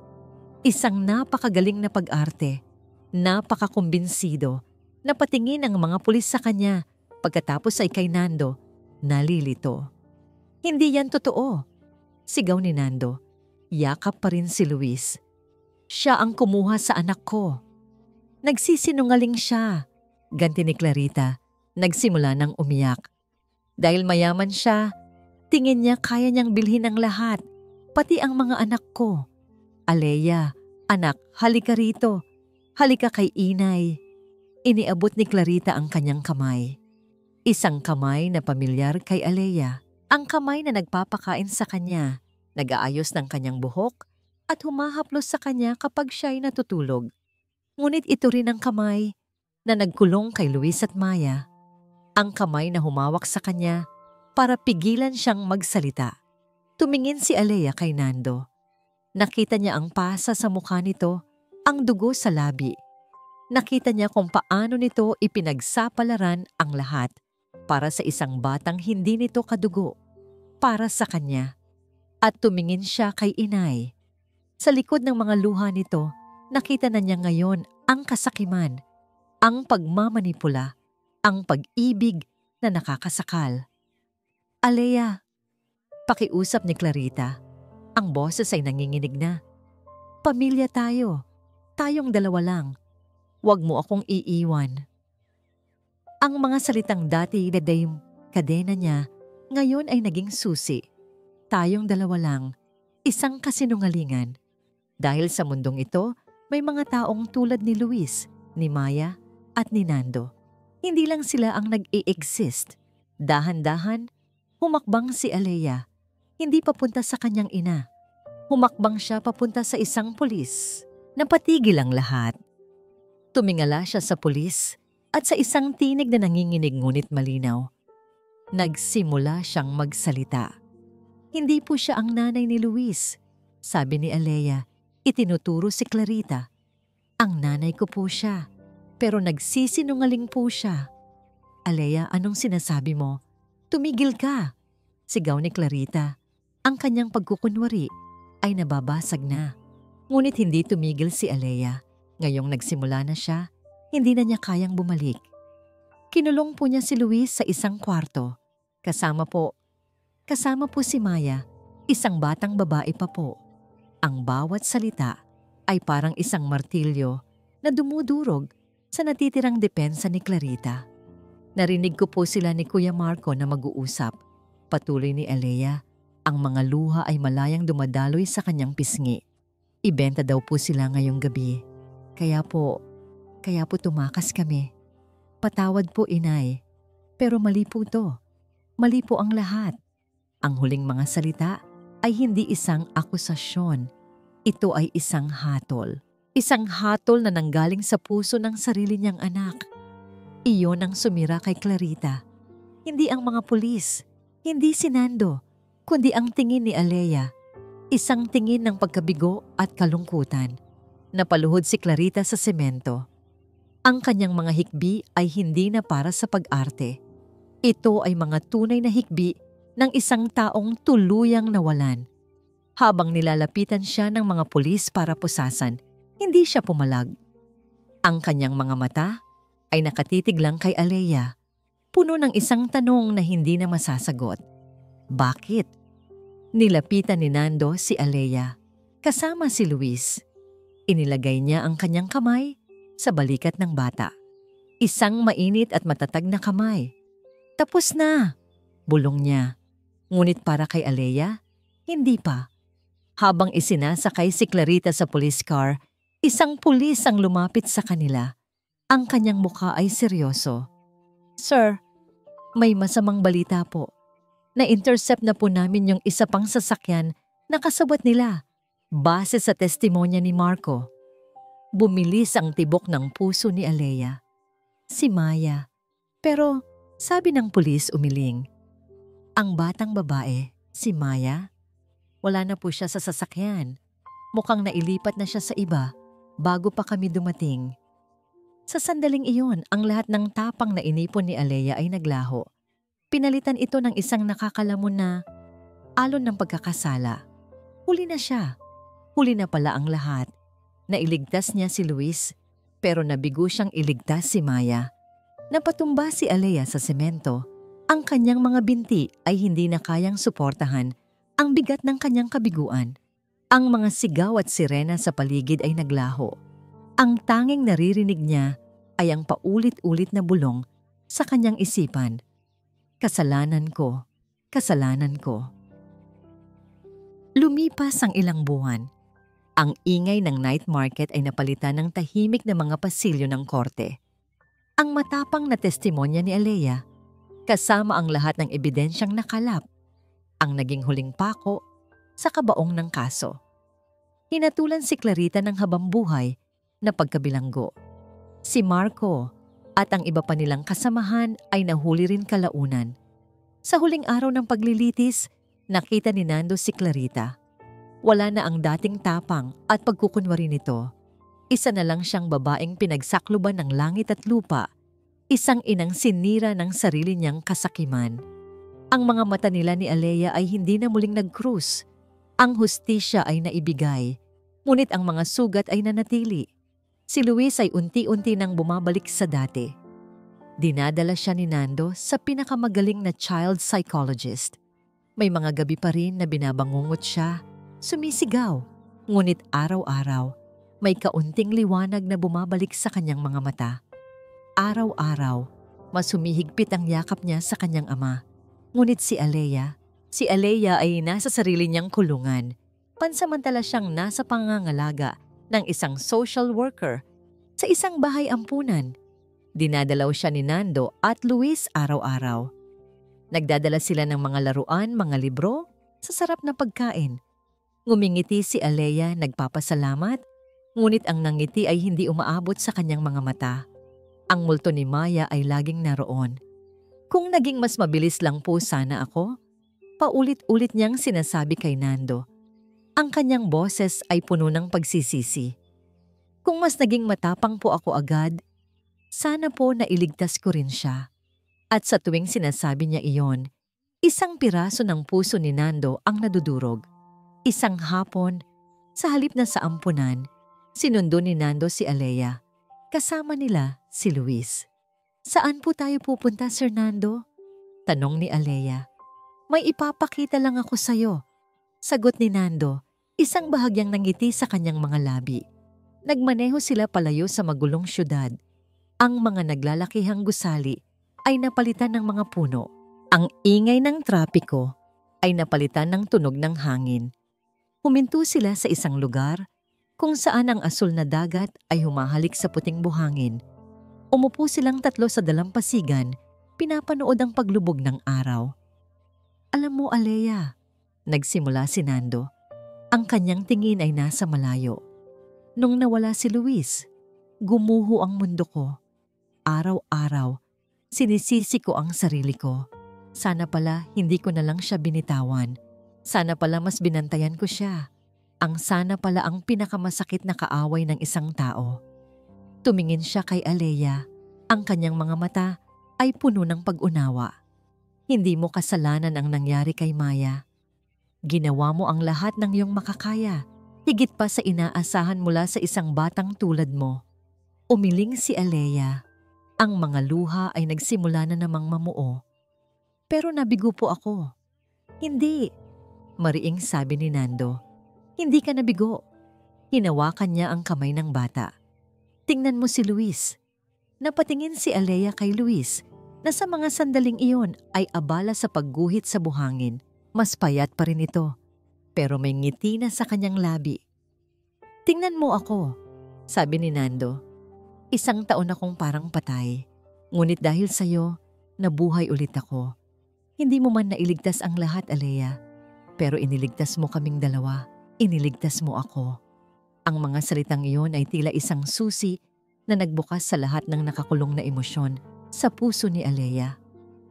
A: Isang napakagaling na pag-arte, napakakumbinsido, napatingin ang mga pulis sa kanya. Pagkatapos ay kay Nando, nalilito. "Hindi yan totoo," sigaw ni Nando. Yakap pa rin si Luis. "Siya ang kumuha sa anak ko." "Nagsisinungaling siya," ganti ni Clarita. Nagsimula ng umiyak. Dahil mayaman siya, tingin niya kaya niyang bilhin ang lahat, pati ang mga anak ko. "Alea, anak, halika rito. Halika kay inay." Iniabot ni Clarita ang kanyang kamay. Isang kamay na pamilyar kay Alea. Ang kamay na nagpapakain sa kanya, nag-aayos ng kanyang buhok, at humahaplos sa kanya kapag siya'y natutulog. Ngunit ito rin ang kamay na nagkulong kay Luis at Maya. Ang kamay na humawak sa kanya para pigilan siyang magsalita. Tumingin si Alea kay Nando. Nakita niya ang pasa sa mukha nito, ang dugo sa labi. Nakita niya kung paano nito ipinagsapalaran ang lahat para sa isang batang hindi nito kadugo, para sa kanya. At tumingin siya kay inay. Sa likod ng mga luha nito, nakita na niya ngayon ang kasakiman, ang pagmamanipula, ang pag-ibig na nakakasakal. "Alea," pakiusap ni Clarita. Ang boses ay nanginginig na. "Pamilya tayo. Tayong dalawa lang. Huwag mo akong iiwan." Ang mga salitang dati daday kadena niya, ngayon ay naging susi. Tayong dalawa lang. Isang kasinungalingan. Dahil sa mundong ito, may mga taong tulad ni Luis, ni Maya, at ni Nando. Hindi lang sila ang nag-i-exist. Dahan-dahan, humakbang si Alea. Hindi papunta sa kanyang ina. Humakbang siya papunta sa isang pulis. Napatigil ang lahat. Tumingala siya sa pulis at sa isang tinig na nanginginig ngunit malinaw. Nagsimula siyang magsalita. "Hindi po siya ang nanay ni Luis," sabi ni Alea. Itinuturo si Clarita. "Ang nanay ko po siya, pero nagsisinungaling po siya." "Alea, anong sinasabi mo? Tumigil ka!" sigaw ni Clarita. Ang kanyang pagkukunwari ay nababasag na. Ngunit hindi tumigil si Alea. Ngayong nagsimula na siya, hindi na niya kayang bumalik. Kinulong po niya si Luis sa isang kwarto. Kasama po si Maya, isang batang babae pa po. Ang bawat salita ay parang isang martilyo na dumudurog sa natitirang depensa ni Clarita. "Narinig ko po sila ni Kuya Marco na mag-uusap," patuloy ni Alea. Ang mga luha ay malayang dumadaloy sa kanyang pisngi. "Ibenta daw po sila ngayong gabi. Kaya po tumakas kami. Patawad po, inay. Pero mali po to. Mali po ang lahat." Ang huling mga salita ay hindi isang akusasyon. Ito ay isang hatol. Isang hatol na nanggaling sa puso ng sarili niyang anak. Iyon ang sumira kay Clarita. Hindi ang mga pulis, hindi si Nando, kundi ang tingin ni Alea. Isang tingin ng pagkabigo at kalungkutan. Napaluhod si Clarita sa semento. Ang kanyang mga hikbi ay hindi na para sa pag-arte. Ito ay mga tunay na hikbi ng isang taong tuluyang nawalan. Habang nilalapitan siya ng mga pulis para pusasan, hindi siya pumalag. Ang kanyang mga mata ay nakatitig lang kay Alea, puno ng isang tanong na hindi na masasagot. Bakit? Nilapitan ni Nando si Alea, kasama si Luis. Inilagay niya ang kanyang kamay sa balikat ng bata. Isang mainit at matatag na kamay. Tapos na, bulong niya. Ngunit para kay Alea, hindi pa. Habang isinasakay si Clarita sa police car, isang pulis ang lumapit sa kanila. Ang kanyang mukha ay seryoso. Sir, may masamang balita po. Na-intercept na po namin yung isa pang sasakyan na kasabwat nila, base sa testimonya ni Marco. Bumilis ang tibok ng puso ni Alea. Si Maya. Pero sabi ng pulis umiling. Ang batang babae, si Maya, wala na po siya sa sasakyan. Mukhang nailipat na siya sa iba bago pa kami dumating. Sa sandaling iyon, ang lahat ng tapang na inipon ni Alea ay naglaho. Pinalitan ito ng isang nakakalamon na alon ng pagkakasala. Huli na siya. Huli na pala ang lahat. Nailigtas niya si Luis, pero nabigo siyang iligtas si Maya. Napatumba si Alea sa semento. Ang kanyang mga binti ay hindi na kayang suportahan ang bigat ng kanyang kabiguan. Ang mga sigaw at sirena sa paligid ay naglaho. Ang tanging naririnig niya ay ang paulit-ulit na bulong sa kanyang isipan. Kasalanan ko, kasalanan ko. Lumipas ang ilang buwan. Ang ingay ng night market ay napalitan ng tahimik na mga pasilyo ng korte. Ang matapang na testimonya ni Alea, kasama ang lahat ng ebidensyang nakalap, ang naging huling pako sa kabaong ng kaso. Hinatulan si Clarita ng habambuhay na pagkabilanggo. Si Marco at ang iba pa nilang kasamahan ay nahuli rin kalaunan. Sa huling araw ng paglilitis, nakita ni Nando si Clarita. Wala na ang dating tapang at pagkukunwari nito. Isa na lang siyang babaeng pinagsakluban ng langit at lupa, isang inang sinira ng sarili niyang kasakiman. Ang mga mata nila ni Alea ay hindi na muling nagkrus. Ang hustisya ay naibigay, ngunit ang mga sugat ay nanatili. Si Luis ay unti-unti nang bumabalik sa dati. Dinadala siya ni Nando sa pinakamagaling na child psychologist. May mga gabi pa rin na binabangungot siya, sumisigaw, ngunit araw-araw may kaunting liwanag na bumabalik sa kanyang mga mata. Araw-araw, mas humihigpit ang yakap niya sa kanyang ama. Ngunit si Alea ay nasa sarili niyang kulungan. Pansamantala siyang nasa pangangalaga ng isang social worker sa isang bahay ampunan. Dinadalaw siya ni Nando at Luis araw-araw. Nagdadala sila ng mga laruan, mga libro, sa sarap na pagkain. Ngumingiti si Alea, nagpapasalamat, ngunit ang nangiti ay hindi umaabot sa kanyang mga mata. Ang multo ni Maya ay laging naroon. Kung naging mas mabilis lang po sana ako, paulit-ulit niyang sinasabi kay Nando. Ang kanyang boses ay puno ng pagsisisi. Kung mas naging matapang po ako agad, sana po nailigtas ko rin siya. At sa tuwing sinasabi niya iyon, isang piraso ng puso ni Nando ang nadudurog. Isang hapon, sa halip na sa ampunan, sinundo ni Nando si Alea. Kasama nila si Luis. Saan po tayo pupunta, Sir Nando? Tanong ni Alea. May ipapakita lang ako sa'yo. Sagot ni Nando, isang bahagyang nangiti sa kanyang mga labi. Nagmaneho sila palayo sa magulong syudad. Ang mga naglalakihang gusali ay napalitan ng mga puno. Ang ingay ng trapiko ay napalitan ng tunog ng hangin. Huminto sila sa isang lugar kung saan ang asul na dagat ay humahalik sa puting buhangin. Umupo silang tatlo sa dalampasigan, pinapanood ang paglubog ng araw. Alam mo, Alea, nagsimula si Nando. Ang kanyang tingin ay nasa malayo. Nung nawala si Luis, gumuho ang mundo ko. araw-araw, sinisisi ko ang sarili ko. Sana pala hindi ko na lang siya binitawan. Sana pala mas binantayan ko siya. Ang sana pala ang pinakamasakit na kaaway ng isang tao. Tumingin siya kay Alea. Ang kanyang mga mata ay puno ng pag-unawa. Hindi mo kasalanan ang nangyari kay Maya. Ginawa mo ang lahat ng iyong makakaya, higit pa sa inaasahan mula sa isang batang tulad mo. Umiling si Alea. Ang mga luha ay nagsimula na namang mamuo. Pero nabigo po ako. Hindi, mariing sabi ni Nando. Hindi ka nabigo. Hinawakan niya ang kamay ng bata. Tingnan mo si Luis. Napatingin si Alea kay Luis na sa mga sandaling iyon ay abala sa pagguhit sa buhangin. Mas payat pa rin ito, pero may ngiti na sa kanyang labi. Tingnan mo ako, sabi ni Nando. 1 taon akong parang patay. Ngunit dahil sa'yo, nabuhay ulit ako. Hindi mo man nailigtas ang lahat, Alea. Pero iniligtas mo kaming dalawa. Iniligtas mo ako. Ang mga salitang iyon ay tila isang susi na nagbukas sa lahat ng nakakulong na emosyon sa puso ni Alea.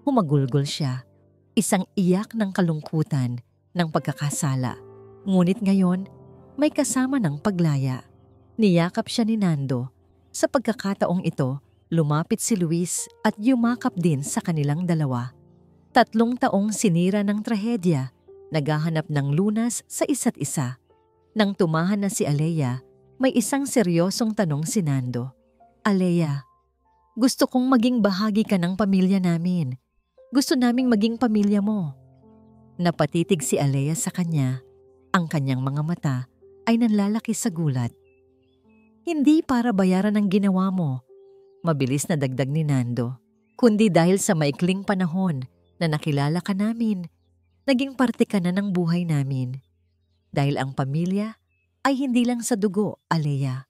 A: Humagulgol siya. Isang iyak ng kalungkutan, ng pagkakasala. Ngunit ngayon, may kasama ng paglaya. Niyakap siya ni Nando. Sa pagkakataong ito, lumapit si Luis at yumakap din sa kanilang dalawa. 3 taong sinira ng trahedya, naghahanap ng lunas sa isa't isa. Nang tumahan na si Alea, may isang seryosong tanong si Nando. Alea, gusto kong maging bahagi ka ng pamilya namin. Gusto naming maging pamilya mo. Napatitig si Alea sa kanya. Ang kanyang mga mata ay nanlalaki sa gulat. Hindi para bayaran ang ginawa mo, mabilis na dagdag ni Nando, kundi dahil sa maikling panahon na nakilala ka namin, naging parte ka na ng buhay namin. Dahil ang pamilya ay hindi lang sa dugo, Alea.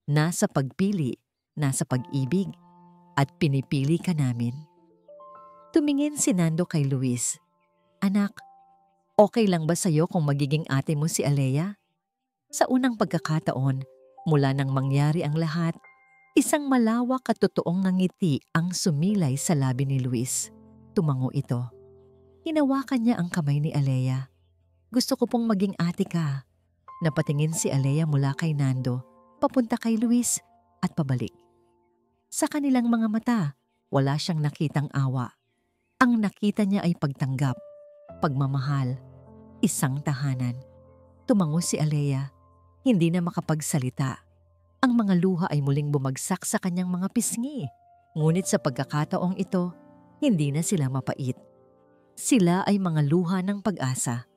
A: Nasa pagpili, nasa pag-ibig, at pinipili ka namin. Tumingin si Nando kay Luis. Anak, okay lang ba sa'yo kung magiging ate mo si Alea? Sa unang pagkakataon, mula nang mangyari ang lahat, isang malawak at totoong ngiti ang sumilay sa labi ni Luis. Tumango ito. Hinawakan niya ang kamay ni Alea. Gusto ko pong maging ate ka. Napatingin si Alea mula kay Nando, papunta kay Luis at pabalik. Sa kanilang mga mata, wala siyang nakitang awa. Ang nakita niya ay pagtanggap, pagmamahal, isang tahanan. Tumango si Alea, hindi na makapagsalita. Ang mga luha ay muling bumagsak sa kanyang mga pisngi. Ngunit sa pagkakataong ito, hindi na sila mapait. Sila ay mga luha ng pag-asa.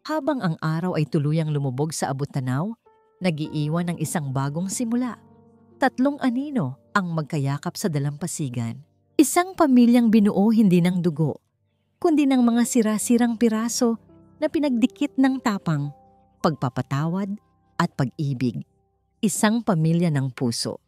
A: Habang ang araw ay tuluyang lumubog sa abot-tanaw, nag-iiwan ng isang bagong simula. 3 anino ang magkayakap sa dalampasigan. Isang pamilyang binuo hindi ng dugo, kundi ng mga sira-sirang piraso na pinagdikit ng tapang, pagpapatawad at pag-ibig. Isang pamilya ng puso.